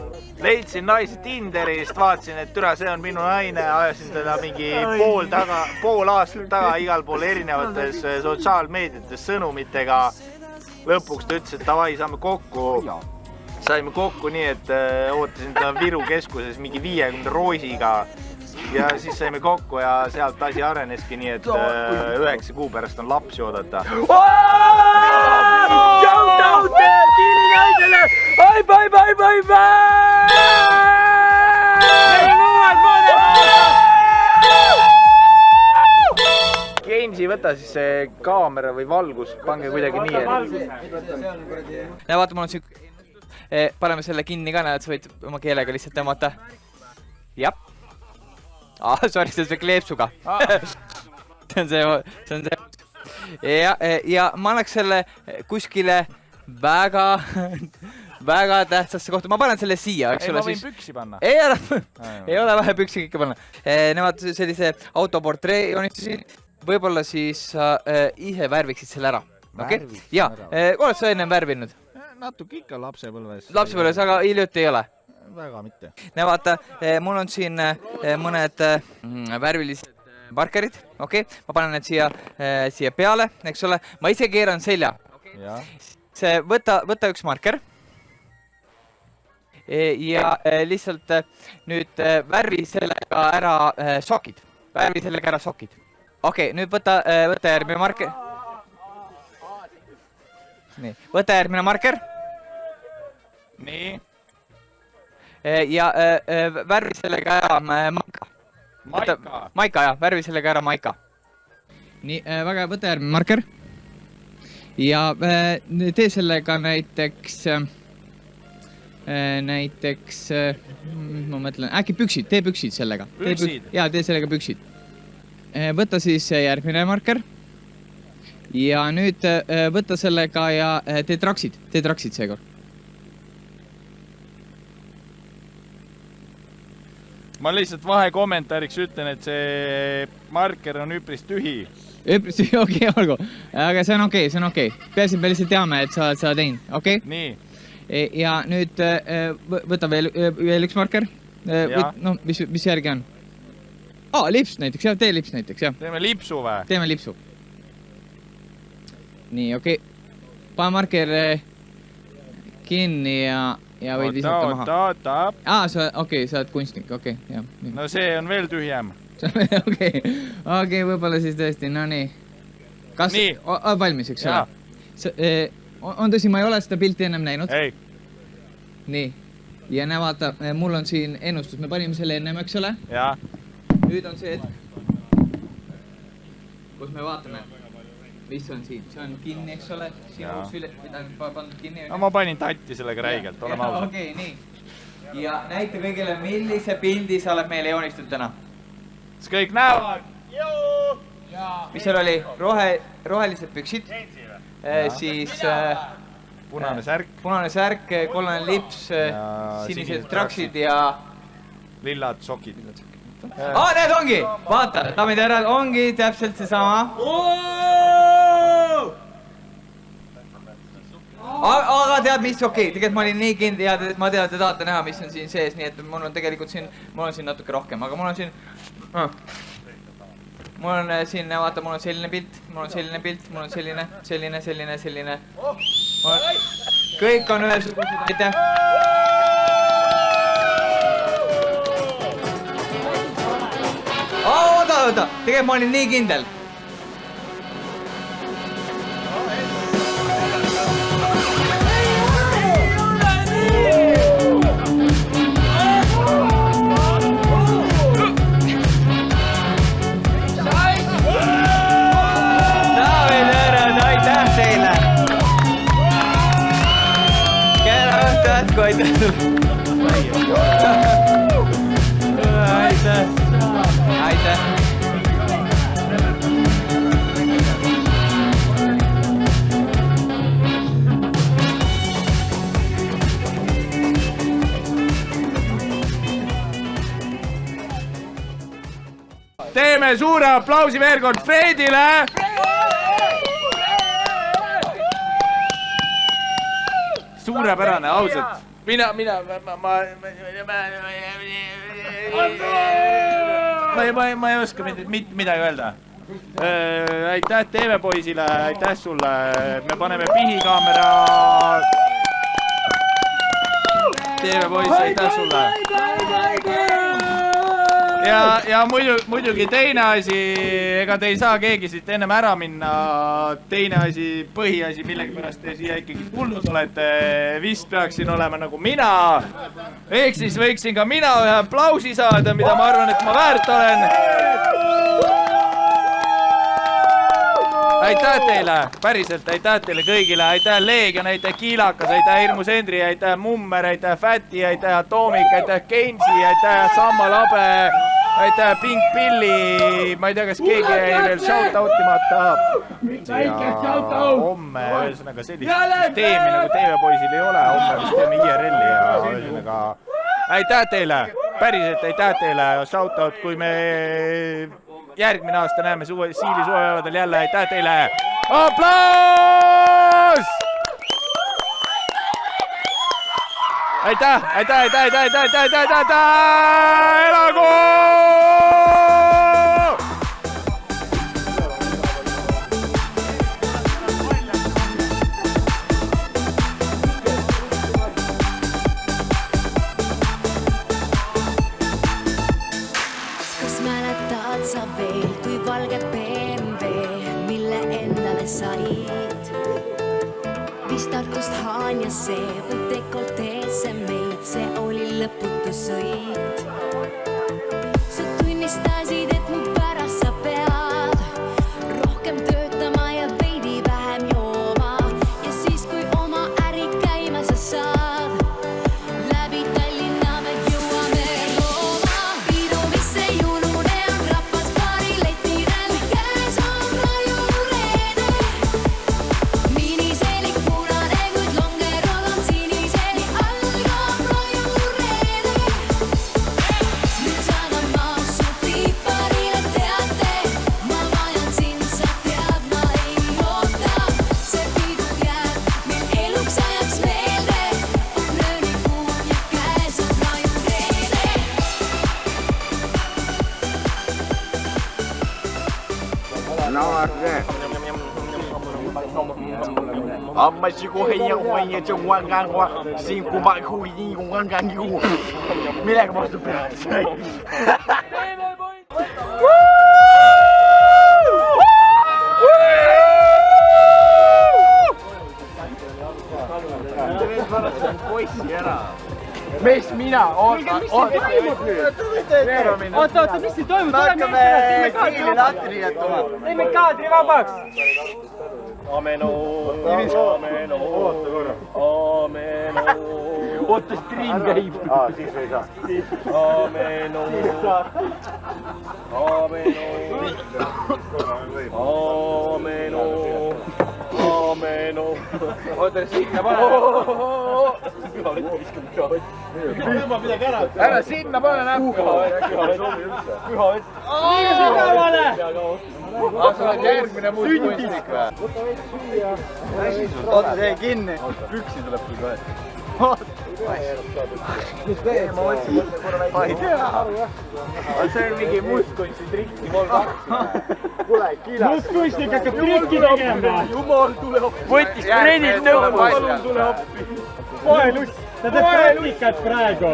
Leidsin naisi Tinderist, vaatasin, et türa, see on minu naine, ajasin teda mingi pool aastat taga igal pool erinevates sotsiaalmeediates sõnumitega. Lõpuks ta ütles, et davai, saame kokku. Saime kokku nii, et ootasin ta Viru keskuses mingi 50 roosiga ja siis saime kokku ja sealt asi areneski nii, et 9 kuu pärast on lapsi oodata. Shout-out Siili naisele! Bye! Gamesi võta siis see kaamera või valgus, pange kuidagi nii, et... Ja vaata, mul on siuke... Paneme selle kinni ka, näed, sa võid oma keelega lihtsalt tõmmata. Jap. Sorry, see on see kleepsuga. See on see. Ja ma annaks selle kuskile väga tähtsasse kohta. Ma panen selle siia, eks ole. Ma võin püksi panna. Ei ole vahe püksi kõike panna. Nemad sellise autoportree joonistasin. Võib-olla siis sa ise värviksid selle ära. Ja, oled sa ennem värvinud? Natuke ikka lapsepõlves. Lapsepõlves, aga hiljuti ei ole? Väga mitte. Vaata, mul on siin mõned värvilised markerid, okei? Ma panen need siia peale, eks ole? Ma ise keeran selja. Võta üks marker. Ja lihtsalt nüüd värvi sellega ära sokid. Värvi sellega ära sokid. Okei, nüüd võta järgmine marker. Nii, võta järgmine marker. Nii. Ja värvi sellega ära maika. Maika, jah, värvi sellega ära maika. Nii, väga võta järgmine marker. Ja tee sellega näiteks, ma mõtlen, äkki püksid, tee püksid sellega. Püksid? Jaa, tee sellega püksid. Võta siis järgmine marker. Ja nüüd võta sellega ja tee traksid seekord. Ma lihtsalt vahe kommentaariks ütlen, et see marker on üpris tühi. Üpris tühi, okei, olgu. Aga see on okei. Peaasi, me lihtsalt teame, et sa oled seda teinud, okei? Nii. Ja nüüd võta veel üks marker. No, mis järgi on? Lips näiteks, jah, tee lips näiteks, jah. Teeme lipsu või? Teeme lipsu. Nii, okei. Pane marker kinni ja võid visata maha. Sa oled kunstnik, okei. No see on veel tühjem. Okei, võib-olla siis tõesti, no nii. Kas valmis, eks ole? On tõsi, ma ei ole seda pilti ennem näinud. Ei. Nii. Ja näe, vaata, mul on siin ennustus. Me panime selle ennem, eks ole? Jaa. Nüüd on see hetk, kus me vaatame, mis on siin. See on kinni, eks ole? Siin uus süle, mida on pandud kinni. No ma panin tatti sellega räigelt, oleme ausad. Okei, nii. Ja näita kõigile, millise pildi sa oled meile joonistatud täna. Kas kõik näevad? Mis seal oli? Rohelised püksid. Siis punane särk, kollane lips, sinised traksid ja lillad sokid. Need ongi! Vaata, daamid ja härrad, ongi täpselt see sama. Aga tead mis, tegelikult ma olin nii kindel ja ma tean, et te tahate näha, mis on siin sees, nii et mul on tegelikult siin, natuke rohkem, aga mul on siin, vaata, mul on selline pilt, mul on selline. Kõik on ühesugused, aitäh! oota, tegelikult ma olin nii kindel. Aitäh. Teeme suure aplausi veel kord Fredile. Suurepärane, ausalt. Ma ei oska midagi öelda. Aitäh TV-poisile, aitäh sulle. Me paneme pihikaamera. TV-poiss, aitäh sulle. Ja muidugi teine asi, ega te ei saa keegi siit ennem ära minna. Teine asi, põhiasi, millegipärast te siia ikkagi tulnud olete, vist peaksin olema nagu mina. Ehk siis võiksin ka mina ühe aplausi saada, mida ma arvan, et ma väärt olen. Aitäh teile, päriselt aitäh teile kõigile, aitäh Leegion, aitäh Kiilakas, aitäh Hirmus Hendri, aitäh Mummer, aitäh Fäti, aitäh Atoomik, aitäh Gensi, aitäh Samma Labe, aitäh Pink Pilli, ma ei tea, kas keegi jäi veel shout-outimata. Ja homme, ühesõnaga sellist süsteemi nagu TV-poisil ei ole, homme vist teeme IRL-i ja ühesõnaga aitäh teile, päriselt aitäh teile, shout-out, kui me järgmine aasta näeme Siili suvepäevadel jälle, aitäh teile! Aplaus! Aitäh! Elagu! Kas mäletad sa veel, kui valge BMW, mille endale said? Vist Tartust Haanjasse või dekolteesse meid, see oli lõputu sõit. Sa tunnistasid, et mu pärast sa pead rohkem töötama ja veidi vähem jooma. Ja siis, kui oma äri käima sa saad, läbi Tallinna me jõuame Rooma. Pidu, mis ei unune, on rahvas paari letidel, käes on rajureede. Miniseelik punane, kuid longerod on sinised, algab rajureede. Nüüd saadan ma su piiparile teate, ma vajan sind, sa tead, ma ei oota. See pidu jääb meil eluks ajaks meelde, on nöörikuu ja käes on rajureede. Millega vastu pead sai? Mees, mina, oota, mis siin toimub? Hakkame kiili lahti riietama. Teeme kaadri vabaks. Ameno. Oota korra. Ameno. Oota, striim käib. Siis ei saa. Ameno. Oota, sinna pane. Tõmba midagi ära. Ära sinna pane näppu. Püha vett. Liiga sügavale. Sa oled järgmine muud kunstnik või? Oota, see jäi kinni. Püksi tuleb küll võtta. Mis teeb? Ma ei tea. See on mingi mustkunsti trikki. Kuule, Kiilas. Mustkunstnik hakkab trikki tegema. Jumal, tule hoppi. Võttis Fredit nõu. Palun, tule hoppi. Poeluss. Ta teeb praktikat praegu.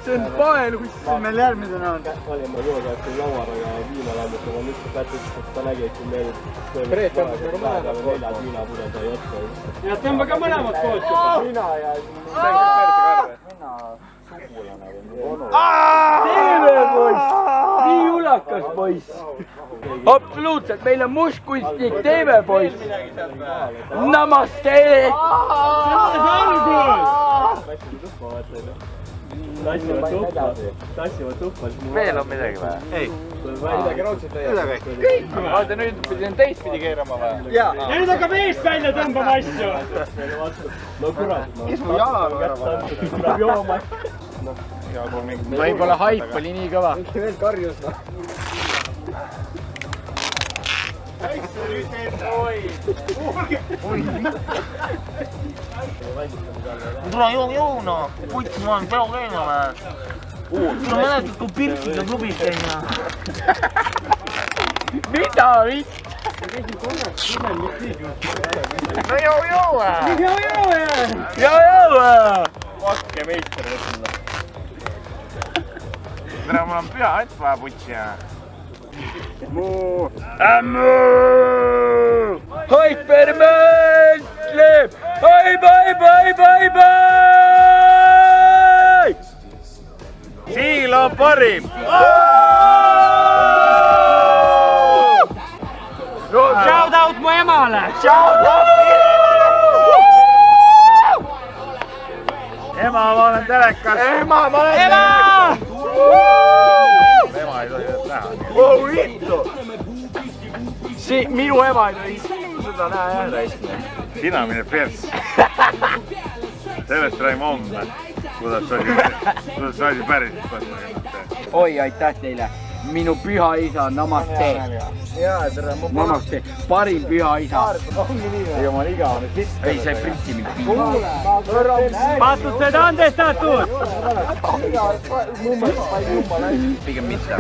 see on pael, kus meil järgmisena on. olime joogiaastil laua taga viinalandus, ma nüüd täpselt, ta nägi, et meil Reet tõmbas nagu mõlemad poolt. 4 viinapudel sai otsa. Ja tõmba ka mõlemad poolt. Mina ja Teeme poiss! Nii ulakas poiss! Absoluutselt, meil on mustkunstnik Teeme poiss! Namaste! tassivad tuppa. Veel on midagi või? Ei. Midagi raudselt täiega. Kõik! Vaata nüüd pidin teistpidi keerama või? Jaa. Ja nüüd hakkab eest välja tõmbama asju. No kurat. Mis mu jala jooma. Võib-olla haip oli nii kõva. Mingi veel karjus. Tule joo no, puts ma olen peo käima või? Tule mäletad kui Pirkida klubis käin ja... Mida vitt? No joo või? Joo! Pakke meister võtma. Tere, mul on püha hetk vaja putsi ja... Ämmu! Hypermentleb! Haip! Siil on parim! Shout out mu emale! Ema, ma olen telekas! Ema! Ema ei tohi näha. Oh, vittu! Minu ema ei tohi seda näha jääda Eesti. Sina mine pers. Sellest räägime homme. Kuidas see asi päris. Oi, aitäh teile. Minu püha isa, namaste. Namaste. Parim püha isa. Ei oma igavene sitt. Ei, see Briti mind piib. Vastused andestatud! Pigem mitte.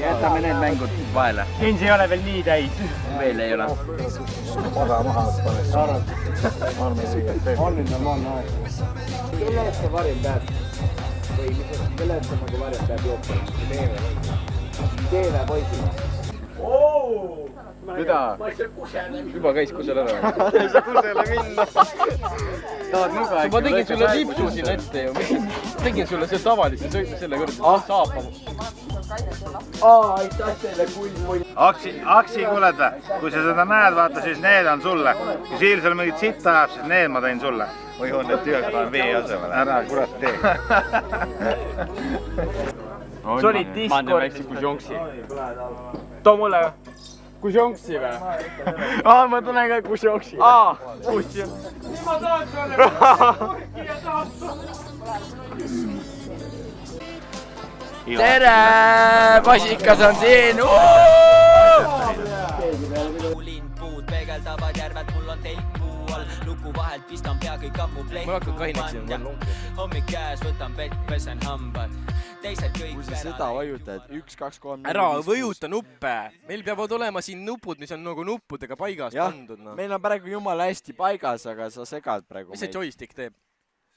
Jätame need mängud vahele. Kensi ei ole veel nii täis. Veel ei ole. Oda maha paneks. On normaalne aeg. Kelle eest see varim peab? Või kelle eest see nagu varim peab jookma? Teeme poisina. Mida? Juba käis kusel ära. Ei saa kusele minna. Ma tegin sulle lipsu siin ette ju. Tegin sulle see tavalise sõitma selle kõrge saapa. Aitäh teile kull. Aksi kuuled või? Kui sa seda näed, vaata, siis need on sulle. Kui Siil seal mingit sitta ajab, siis need ma tõin sulle. Või on need tühjad, panen vee asemel. Ära kurat tee. See oli Discord. Too mulle. Kujonksi või? Ma tunnen ka Kujonksi. Kussi. Ma tahan sulle kurki ja tahtu. Tere! Vasikas on siin! Puud peegeldavad järved, mul on telk puu all. Luku vahelt pistan pea kõik ammu plekku. Mul hakkab kaineks siin. Hommik käes, võtan vett, pesen hambad. Teised kõik kui sa seda vajutad, 1, 2, 3... Ära võjuta nuppe! Meil peavad olema siin nupud, mis on nagu nuppudega paigas pandud. Meil on praegu jumala hästi paigas, aga sa segad praegu. Mis see joystick teeb?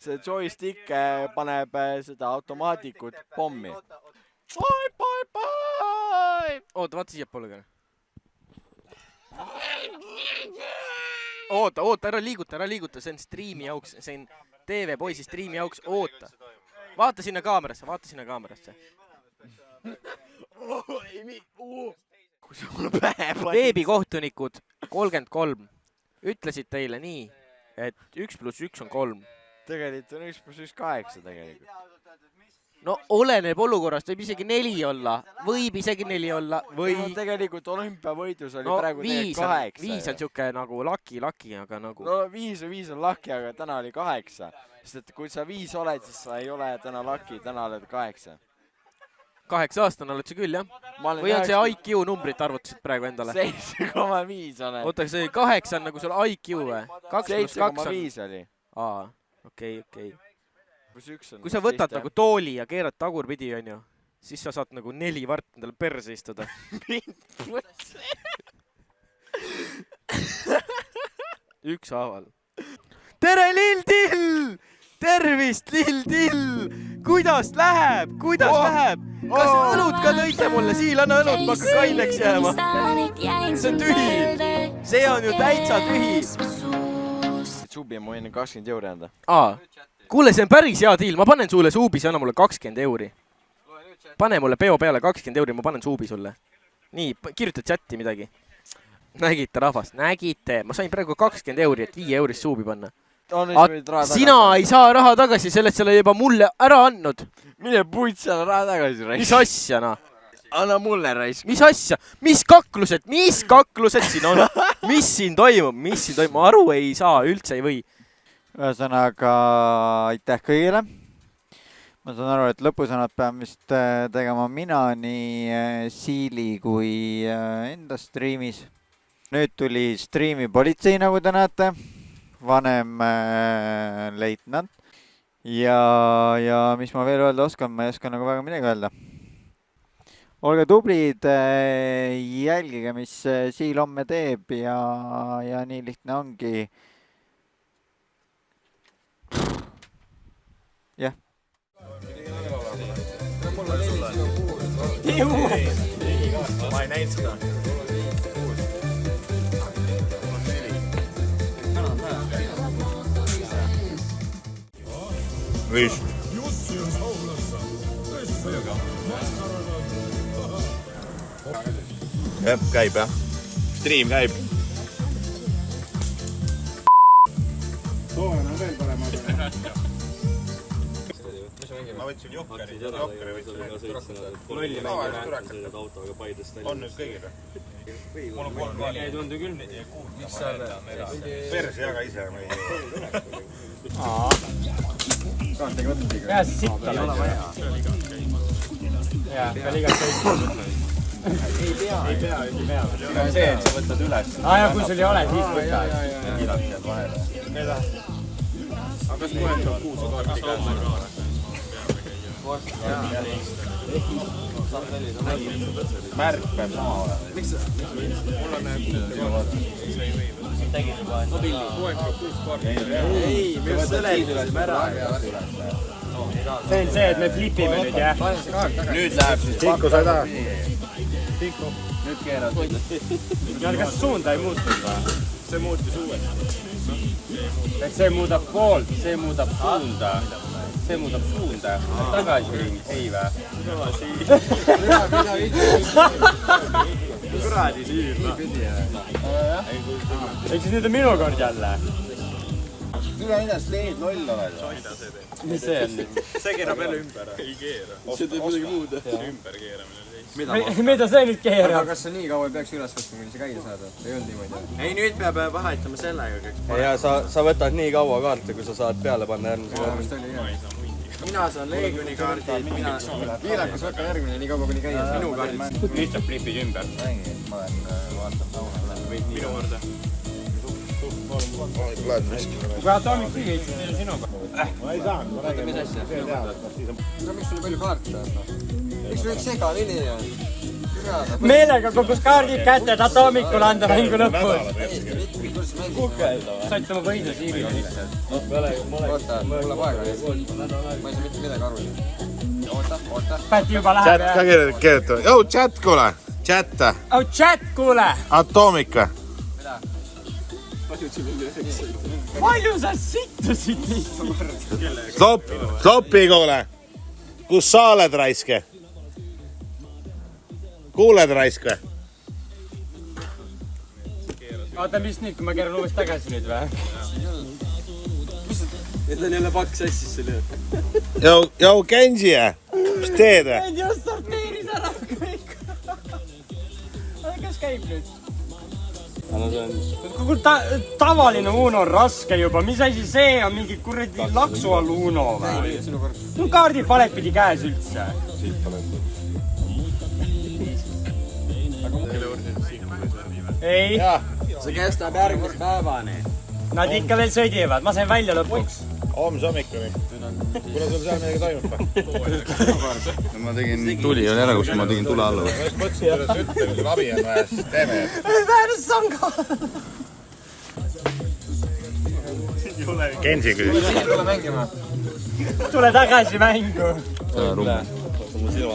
See joystick paneb seda automaadikut pommi. Oota, vaata siia poole ka. Oota, ära liiguta, see on striimi jauks, see on TV poisi striimi jauks, oota. Vaata sinna kaamerasse. Veebikohtunikud 33 ütlesid teile nii, et 1 + 1 on 3. Tegelikult on 1 + 1 8 tegelikult. No oleneb olukorrast, võib isegi 4 olla, võib isegi 4 olla, või... No tegelikult olümpiavõidus oli praegu 8. 5 on siuke nagu laki, aga nagu... No 5 on laki, aga täna oli 8. Sest et kui sa 5 oled, siis sa ei ole täna laki, täna oled 8. 8-aastane oled sa küll, jah? Või on see IQ numbrit arvutasid praegu endale? 7,5 olen. Oota, see 8 on nagu sul IQ või? 7,5 oli. Okei. Kui sa võtad nagu tooli ja keerad tagurpidi, onju, siis sa saad nagu 4 vart endale perse istuda. Ükshaaval. Tere, Lill Till! Tervist, Lill Till! kuidas läheb? Kas õlut ka tõite mulle? Siil, anna õlut, ma hakkan kaineks jääma. See on tühi. See on ju täitsa tühi. Suubi on mu enne 20 euri anda. Kuule, see on päris hea diil. Ma panen sulle suubi, see anna mulle 20 euri. Pane mulle peo peale 20 euri, ma panen suubi sulle. Nii, kirjuta chatti midagi. Nägite, rahvas, nägite. Ma sain praegu 20 euri, et 5 eurist suubi panna. Sina ei saa raha tagasi, sellest sa oled juba mulle ära andnud. Mine puit seal raha tagasi, raisk. Mis asja, noh? Anna mulle, raisk. Mis asja? Mis kaklused siin on? Mis siin toimub? Ma aru ei saa, üldse ei või. Ühesõnaga, aitäh kõigile. Ma saan aru, et lõpusõnad pean vist tegema mina nii Siili kui enda striimis. Nüüd tuli striimi politsei, nagu te näete. Vanem leitnant. Ja mis ma veel öelda oskan, ma ei oska nagu väga midagi öelda. Olge tublid, jälgige, mis Siil homme teeb ja nii lihtne ongi. Jah. Ma ei näinud seda. Vist. Jah, käib jah. Stream käib. Soovena veel paremad. Ma võtsin Jokkeri võtsin. Lolli mängida autoga Paidest. On nüüd kõigile? Mul on 3 vaali. Ei tundu küll. Miks sa perse jaga ise? Käes sitta. Ei ole vaja. Jaa, peal igast õigust. Ei pea. See on see, et sa võtad üles. Ja kui sul ei ole, siis võtad. Kilad sealt vahele. Keda? Aga kas kohe tuleb 6 kaarti käes? Märk peab sama olema. Miks sa? Mul on tegin juba ei, me seletasime ära. See on see, et me flipime nüüd, jah? Nüüd läheb siis Tikku seda. Tikku. Nüüd keerad. Kas suunda ei muutunud või? See muutus uuesti. See muudab poolt, see muudab suunda. See muudab suunda. Tagasi ring, ei või? Kuradi siir. Ehk siis nüüd on minu kord jälle. Tule ennast leed loll oled. Mis see on nüüd? See keerab jälle ümber. Ei keera. See teeb midagi muud. Ümber keeramine. Mida see nüüd keerab? Aga kas sa nii kaua peaks üles võtma, kuni sa käia saada? Ei olnud niimoodi? Ei, nüüd peab vahetama sellega. Ja sa võtad nii kaua kaarte, kui sa saad peale panna järgmise kaardi. Mina saan Leegioni kaardid, Viilakas võtta järgmine nii kaua, kuni käia minu kaardid. Nüüd saab flipid ümber. Ma olen vaatanud launa. Minu korda. Kui Atomik kõige eetsid sinuga. Ma ei saanud, ma räägin. Mis asja? Miks sul palju kaarte on? Miks sul üks segalini on? Meelega kogus kaardid kätte, et Atomikule anda mängu lõppu. Said sama võida Siivile lihtsalt. Oota, mulle aega ees. Ma ei saa mitte midagi aru. Oota. Päti juba läheb. Chat ka keerutu. Jou, chat kuule. Chat. Chat kuule. Atomik või? Palju sa sittusid lihtsalt? Slopi kuule. Kus sa oled raiske? Kuuled raisk või? Oota, mis nüüd, kui ma keeran uuesti tagasi nüüd või? Et on jälle paks assis selle. Jou, Kenji, mis teed või? Need just sorteeris ära kõik. Kas käib nüüd? Kui tavaline Uno on raske juba, mis asi see on, mingi kuradi laksu all Uno või? No kaardid valet pidi käes üldse. Ei. See kestab järgmise päevani. Nad ikka veel sõdivad, ma sain välja lõpuks. Homse hommikuni. Kuna sul seal midagi toimub või? Ma tegin, tuli oli ära, kus ma tegin tule alla. Ma just mõtlesin, et sa ütle, kui sul abi on vaja, siis teeme. Väärus on ka. Gensi küsimus. Tule mängima. Tule tagasi mängu.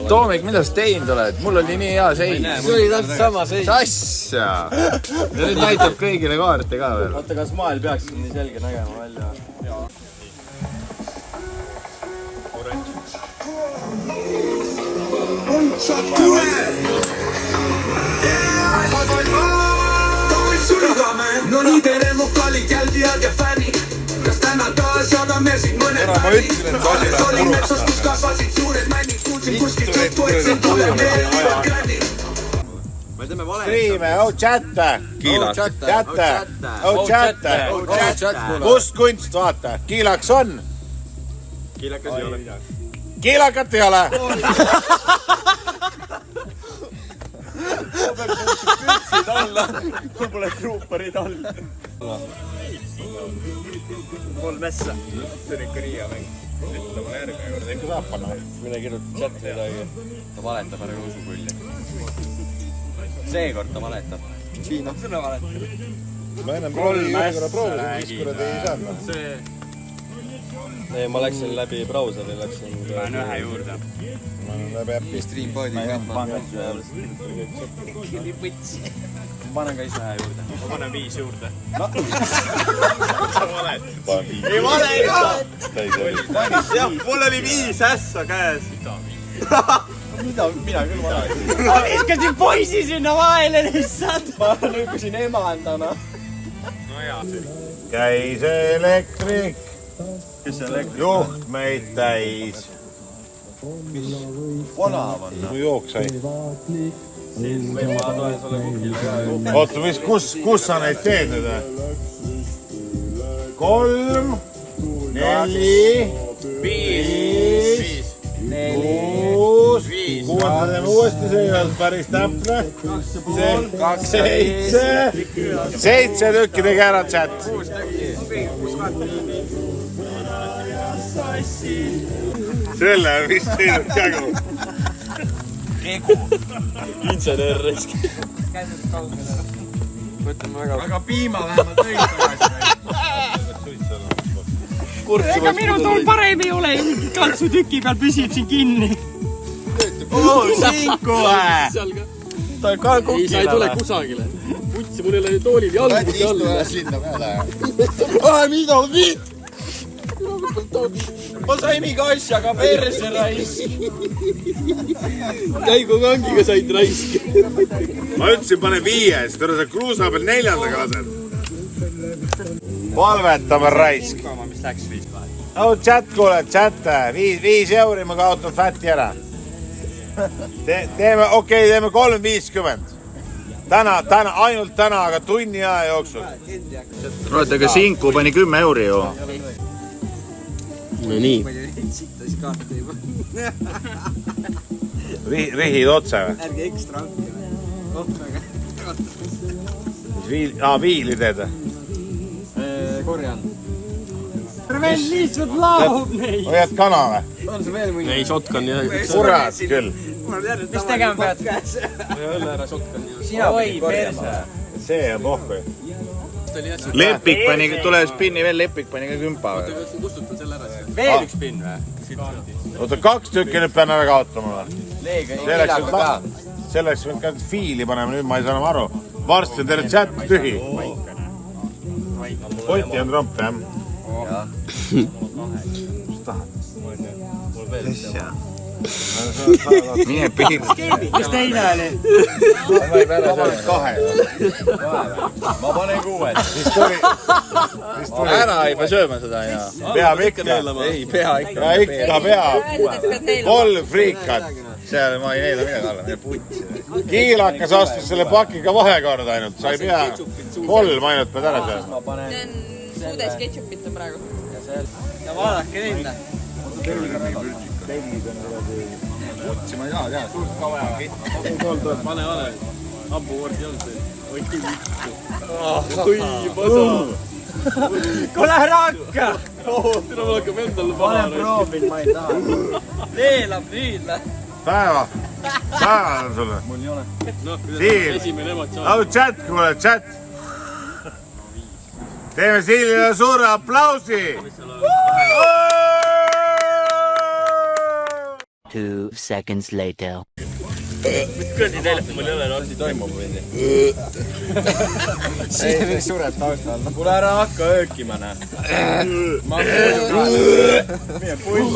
Toomik, mida sa teinud oled? Mul oli nii hea seis. See oli täpselt sama seis. Asja! Ja nüüd näitab kõigile kaarte ka veel. Oota, kas maal peaks nii selge nägema välja? No nii tere mu kallid jälgijad ja fännid. Kas täna taas jagame siin mõned männid? Oli metsas, kus kasvasid suured männid. Kuulsin kuskilt juttu, et siin tuleb veel liiva grännid. Striime, chatte. Chatte. Kust kunst, vaata. Kiilaks on? Kiilakas ei ole. Kiilakat ei ole. Mul pole kruuparid all. 3 mässa. See on ikka Riia mäng. Ütle mulle järgmine kord, ikka saab panna. Mine kirjuta chat midagi. Ta valetab, ärge usu kulli. Seekord ta valetab. Siin on sõna valetab. Ma ennem proovisin, kurad ei saanud. Ei, ma läksin läbi brauseri, läksin... Ma olen ühe juurde. Ma olen läbi äppi. Streampoodi ma panen ka ise ühe juurde. Ma panen 5 juurde. Sa valetad. Ei valeta! Jah, mul oli 5 ässa käes. Mida? Mina küll valetan. Ma viskasin poisi sinna vahele lihtsalt. Ma nükkusin emandana. No jaa. Käis elektrik. Juhtmeid täis. Mis onav on? Kui jooksai. Või ma toen sulle kukile ka. Oota, kus sa neid teed nüüd? 3, 4, 5, 6, 6 teeme uuesti, see ei olnud päris täpne. 7 tükki tegi ära chat. Selle on vist teinud jagu. Egu. Insener risk. Aga piima vähemalt õig tagasi. Ega minu tool parem ei ole, kaltsutüki peal püsib siin kinni. Sinku! Ta on ka kukil. Ei, sa ei tule kusagile. Putsi, mul ei ole toolil jalguti all. Sinna peale. Mida on viid? Ma sain iga asjaga perse raisk. Käigu kangiga said raisk. Ma ütlesin, pane 5, siis tõra sa kruusa peal 4. lased. Palvetame raisk. Mis läks 5 vahel? No chat, kuule, chat. 5 euri ma kaotan fäti ära. Teeme 3.50. Täna, ainult täna, aga tunni aja jooksul. Oota, aga Sinku pani 10 euri ju. No nii. Rihid otse või? Ärge ekstra hankele. Viili teed või? Korjan. Veel lihtsalt laahub neid. Hoiad kana või? On see veel mõni? Ei, shotgun ja... Kurat küll. Mis tegema pead? Õlle ära shotgun ja... Sina või perse. See on pohku. Lepik pani, tule spinni veel, Lepik pani ka 10 või? Kustutan selle ära siis. Veel üks pinn või? Oota, 2 tükki nüüd pean ära kaotama. Leega ei kilaga ka. Selleks võid ka fiili panema, nüüd ma ei saa enam aru. Varsti on teile chat tühi. Poti on tromp, jah? Mis tahad? Asja. Mine piir. Mis teine oli? Ma panen 2. Ma panen 6. Ära ei pea sööma seda ja... Peab ikka. Ei, pea ikka. Ja ikka peab. 3 friikat. Seal ma ei neela midagi alla, mine putsi. Kiilakas astus selle pakiga vahekorda ainult. Sa ei pea 3 ainult pead ära sööma. Suudes ketšupit on praegu. Ja vaadake neid. Putsi ma ei taha teha. Suurt ka vaja. Pane. Hambuvordi on see. Oi, pasa. Kuule, ära hakka! Tule mul hakkab endal paha. Olen proovinud, ma ei taha. Teelab nüüd või? Päeva on sulle. Mul ei ole. Siim. Esimene emotsioon. Au chat, kuule, chat. Teeme Siilile suure aplausi. 2 seconds later. Kuradi telefon, mul ei ole lahti toimub või? Siin võiks suured tausta olla. Kuule ära hakka öökima, näe. Mine pull.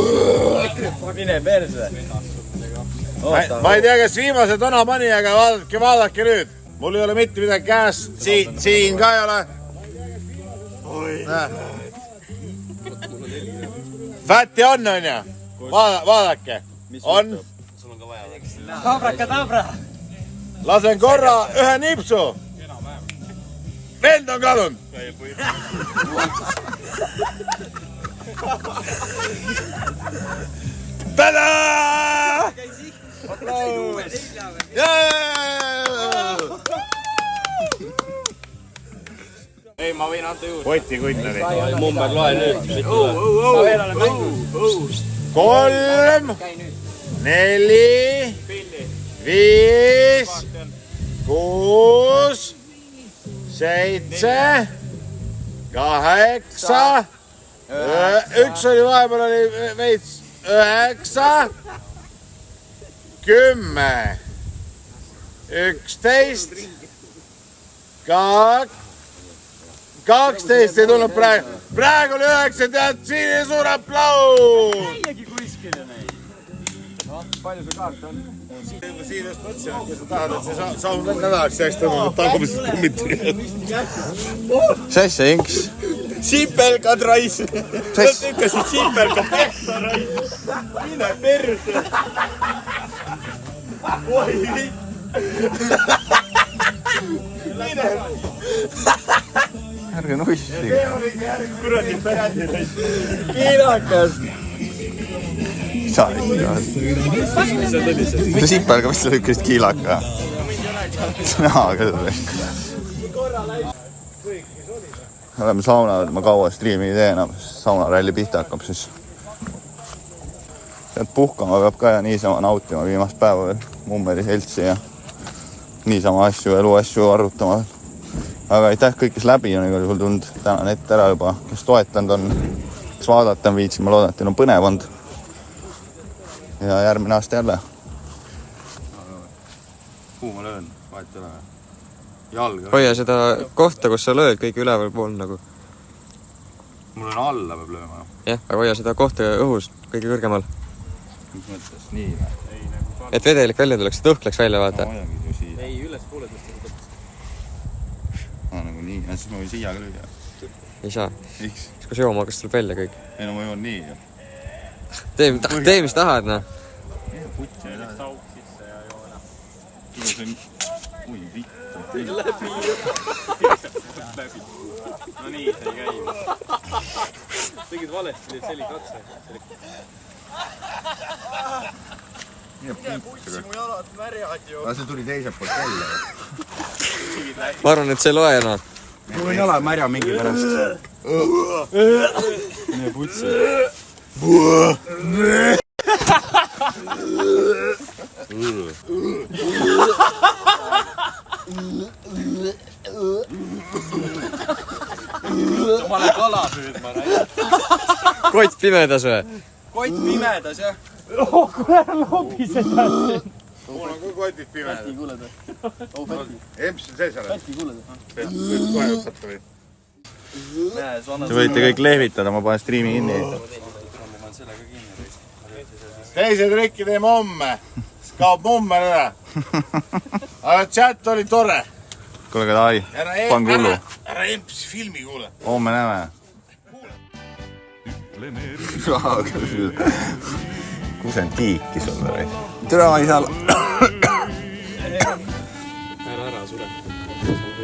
Mine perse. Ma ei tea, kes viimase tona pani, aga vaadake nüüd. Mul ei ole mitte midagi käes. Siin ka ei ole. Fätti on ju? Vaadake. On. Abrakadabra. Lasen korra ühe nipsu. Vend on kadunud. Tada! Ei, ma võin anda juurde. Koti kunnari. Mumber, loe nüüd. 3, 4, 5, 6, 7, 8, üks oli vahepeal oli veits 9, 10, 11, 12 ei tulnud praegu. Praegu oli 9, tead, siin oli suur aplaus. Käiegi kuskile neid. Palju see kaart on? Siin just mõtlesin, et kui sa tahad, et see saun välja tahaks, siis tõmmanud tangumised kummiti. Mis asja, Inks? Sipelgad rais. Sa tükkasid sipelga peksa rais. Mine perse. Oi vitt. Mine. Ärge nussige. Kuradi pärdi rais. Kiinakas. Sa sipelga, mis sa lükkasid kiilaka? Näha ka seda. Oleme saunad, ma kaua striimi ei tee enam, saunaralli pihta hakkab siis. Pead puhkama peab ka ja niisama nautima viimast päeva veel Mummeri seltsi ja niisama asju, eluasju arutama. Aga aitäh kõik, kes läbi on igal juhul tulnud. Tänan ette ära juba, kes toetanud on, kes vaadata on viitsin, ma loodan, et teil on põnev olnud. Ja järgmine aasta jälle. Kuhu ma löön? Vahet ei ole. Jalga. Hoia seda kohta, kus sa lööd kõige üleval pool nagu. Mul on alla peab lööma. Jah, aga hoia seda kohta õhus kõige kõrgemal. Mis mõttes? Nii või? Et vedelik välja tuleks, et õhk läks välja, vaata. Ei, üles poole tõsta. Nagu nii, siis ma võin siia ka lüüa. Ei saa. Siis kui see jooma, kas tuleb välja kõik? Ei no ma joon nii. Tee, mis tahad, noh. Putsi ei taha. Ui, vittu. Läbi. No nii, see ei käi. Tegid valesti, teed selli katse. Putsi, mu jalad märjad ju. See tuli teiselt poolt välja. Ma arvan, et see ei loe, noh. Mul on jalad märja mingi pärast. Mine putsi. Ma olen kala püüdma. Kott pimedas või? Kott pimedas, jah. Oh, kuule, loobis edasi. Mul on küll kotid pimedas. Päti kuuled või? Oh, Päti. Emps on sees, ole. Päti kuuled või? Võib kohe otsata või? Te võite kõik lehvitada, ma panen striimi kinni. Teise trikki teeme homme. Siis kaob Mummer üle. Aga chat oli tore. Kuule, aga dai, pan kullu. Ära Emps filmi kuule. Homme näeme. Kus on tiiki sulle või? Tere, ma ei saa... Ära sure.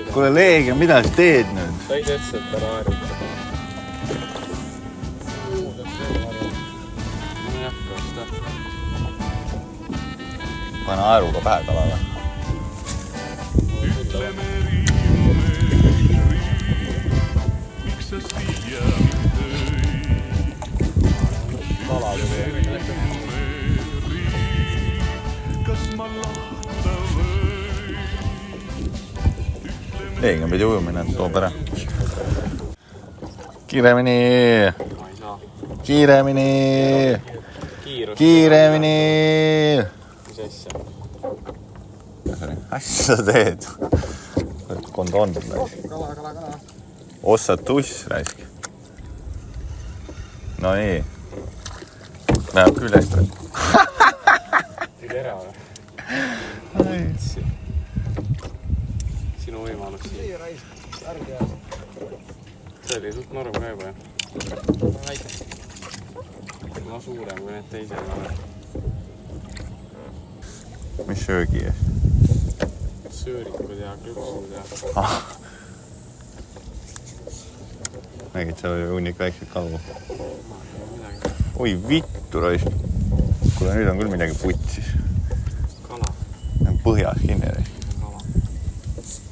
Kuule, Leegia, mida sa teed nüüd? Ta ise ütles, et ära ääruta. Pane aeruga pähe kalale. Leegia pidi ujumine, toob ära. Kiiremini. Ma ei saa. Kiiremini. Kiiremini. Mis asja? Asja sa teed. Kondoon. Kala. Ossa tuss, raisk. No nii. Läheb küll hästi. Tuli ära või? Sinu võimalus siin. See oli suht norm ka juba, jah? No suurem kui need teised. Mis söögi ees? Söörikud ja klõpsud ja... Nägid, seal oli hunnik väikseid kalu. Oi, vittu raisk. Kuule, nüüd on küll midagi putsis. Kala. Põhjas kinni raisk.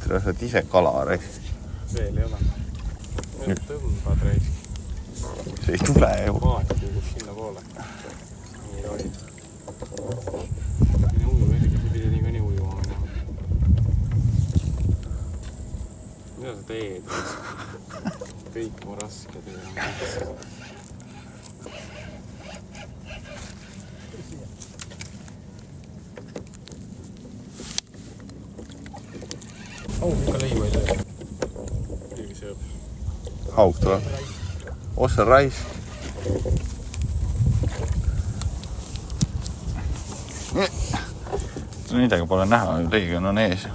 Tere, sa oled ise kala raisk. Veel ei ole. Nüüd tõmbad raisk. See ei tule ju. Vaati, kus sinna poole. Nii oli. Nii uju, erigi see pidi nii ujuma minema. Mida sa teed? Kõik mu raske teha. Ikka leiu ei löö. Keegi sööb. Haug tuleb. Ossa raisk. Midagi pole näha, leegion on ees.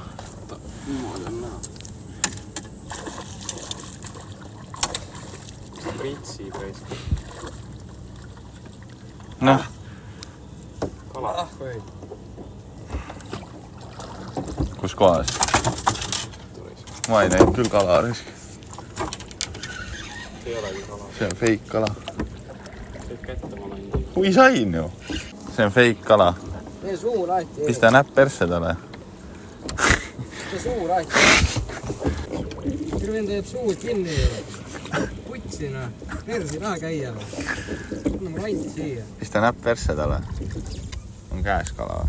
Niimoodi on näha. Pritsi raisk. Noh. Kala. Kus kohas? Ma ei näinud küll kala raisk. See ei olegi kala. See on fake kala. Kõik kätte ma näin. Kui sain ju. See on fake kala. Tee suu lahti. Pista näpp persse talle. Tee suu lahti. Küll vend teeb suud kinni. Putsina. Persi raha käia. Anna ma laint siia. Pista näpp persse talle. On käes kala.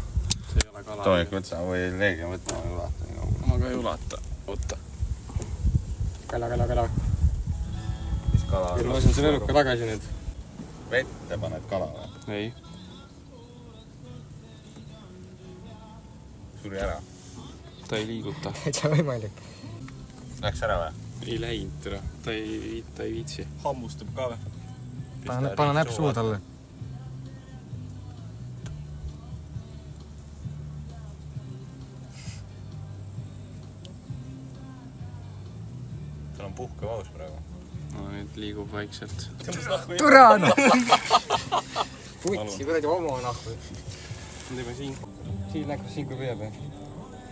See ei ole kala. Toomik võtsa või leegion võtta, ma ei ulata nii kaua. Ma ka ei ulata. Oota. Kala. Mis kala? Ma lasen selle eluka tagasi nüüd. Vette paned kala või? Ei. Suri ära. Ta ei liiguta. See on võimalik. Läks ära või? Ei läinud tere. Ta ei viitsi. Hammustab ka või? Pane näpp suu talle. Tal on puhkevaus praegu. No nüüd liigub vaikselt. Türan! Putsi, kuradi oma nahku. Teeme siin. Siin näkku siin kui püüab.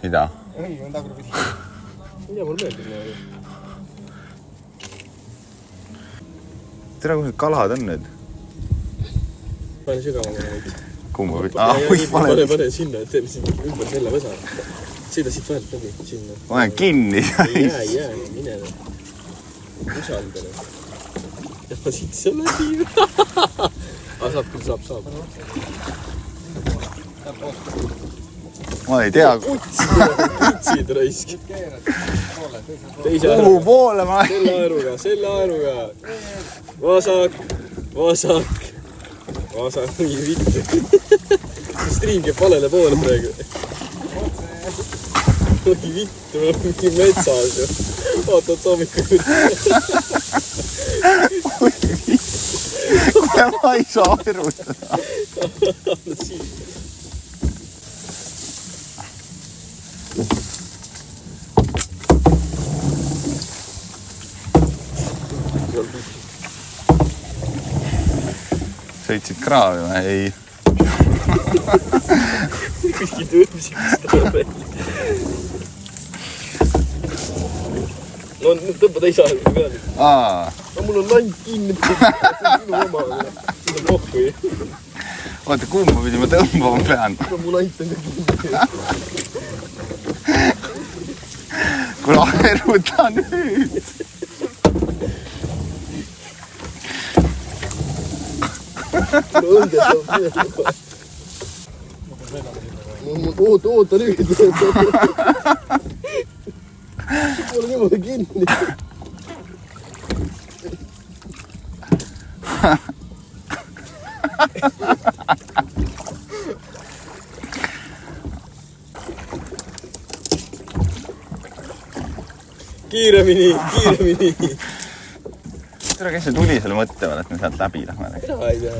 Mida? Ei, on tagurpidi. Mida mul meeldib nii? Tere, kus need kalad on nüüd? Pane sügavama neid. Kumma või? Pane sinna, teeme siin ümber selle võsa. Sõida siit vahelt läbi, sinna. Pane kinni. Ei jää, mine. Usaldane. Ja ma siit seal läbi. Aga saab küll, saab. Ma ei tea. Putsid raisk. Teise aeruga. Kuhu poole ma? Selle aeruga. Vasak. Oi vittu. Stream käib valele poole praegu. Oi vittu, ma olen mingi metsas ju. Vaatad hommikul. Oi vittu. Kuule, ma ei saa arutada. Sõitsid kraavi või? Ei. Kuski tõmbsiks ta veel. No tõmba teise aega peale. No mul on lant kinni. See on sinu oma. Siin on pohku. Oota, kumma pidi ma tõmbama pean? No mul lant on ka kinni. Kuule, aeruta nüüd. Oota nüüd. Mul on niimoodi kinni. Kiiremini. Tere, kes see tuli selle mõtte peale, et me sealt läbi lähme? Mina ei tea.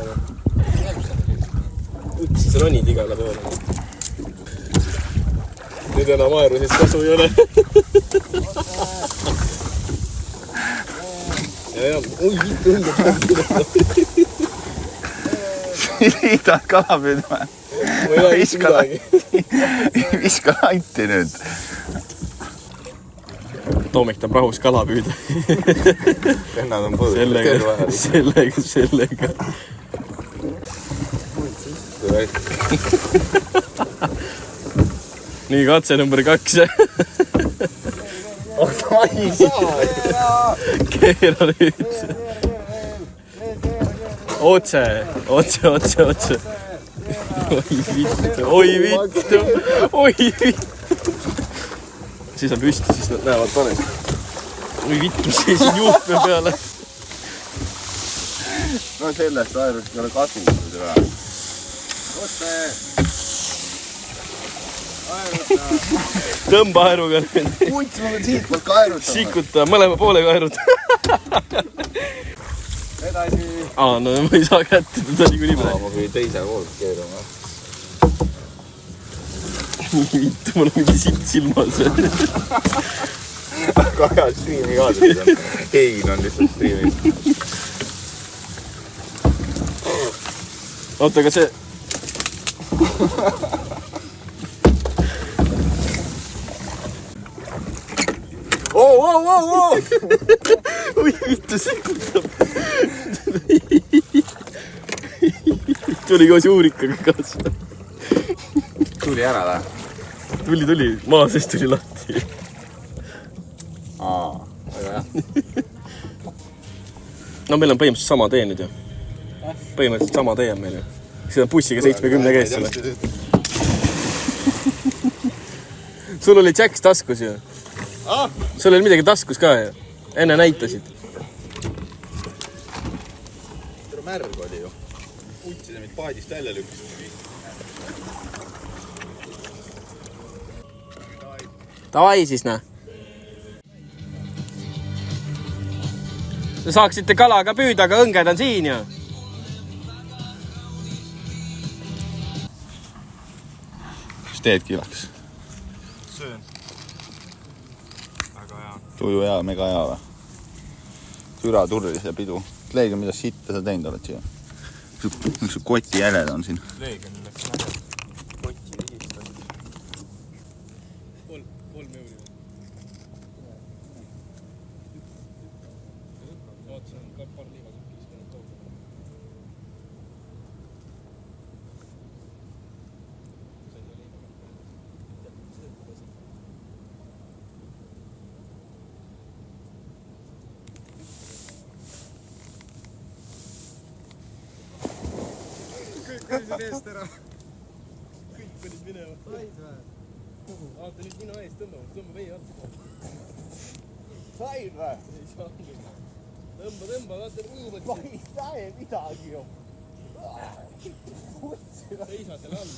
Utsi, sa ronid igale poole. Nüüd enam aerusest kasu ei ole. Oi, vitt õndab. Liidad kalapüüd või? Ma ei näe midagi. Viska anti nüüd. Toomik tahab rahus kala püüda. Vennad on põõd. Sellega. Nii, katse number 2. Ma ei saa. Keera nüüd. Otse. Oi vittu. Siis on püsti, siis nad näevad paremini. Oi vittu, seisin juhtme peale. No sellest aerust ei ole kasu. Otse. Tõmba aeruga. Kunts, ma pean siit poolt kaerutama. Sikuta, mõlema poole kaeruta. Edasi. No ma ei saa kätte, teda niikuinii praegu. Ma võin teise poolt keerama. Nii vittu, mul on mingi sitt silmas. Väga hea striimi kaasad. Hein on lihtsalt striimis. Oota, aga see... Oi vittu, sikutab. Tuli koos juurikaga kaasa. Tuli ära või? Tuli, maa sees tuli lahti. Väga hea. No meil on põhimõtteliselt sama tee nüüd ju. Põhimõtteliselt sama tee on meil ju. Seda bussiga 70 käest selle. Sul oli Jacks taskus ju. Sul oli midagi taskus ka ju. Enne näitasid. Tere märg oli ju. Utside meid paadist välja lükkasid. Davai siis näe. Te saaksite kalaga püüda, aga õnged on siin ju. Kas teed kilaks? Söön. Väga hea. Tuju hea, mega hea või? Türa turris ja pidu. Leegion, mida sitta sa teinud oled siia? Üks koti jäljed on siin. Leegion läks näha. Koti vigistas. 3 euri. Vaatasin, ka paar liiva kiskanud toog. Kõik oli siin eest ära. Kõik panid minema. Said või? Vaata nüüd minu eest tõmba vee otsa. Said või? Ei saanud. Tõmba, vaata uumad. Ma ei näe midagi ju. Seisad seal all.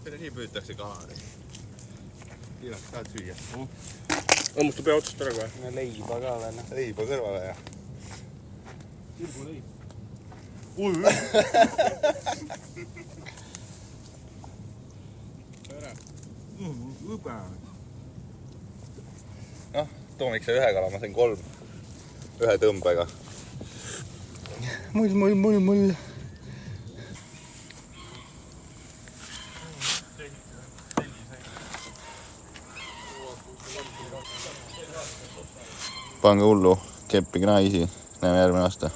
Pere nii püütakse kala. Kilaks tahad süüa? Hammustu pea otsast ära kohe. Leiba ka veel. Leiba kõrvale ja. Kirbu leib. Noh, Toomik sai 1 kala, ma sain 3. 1 tõmbega. Mull. Pange hullu, keppige naisi. Näeme järgmine aasta.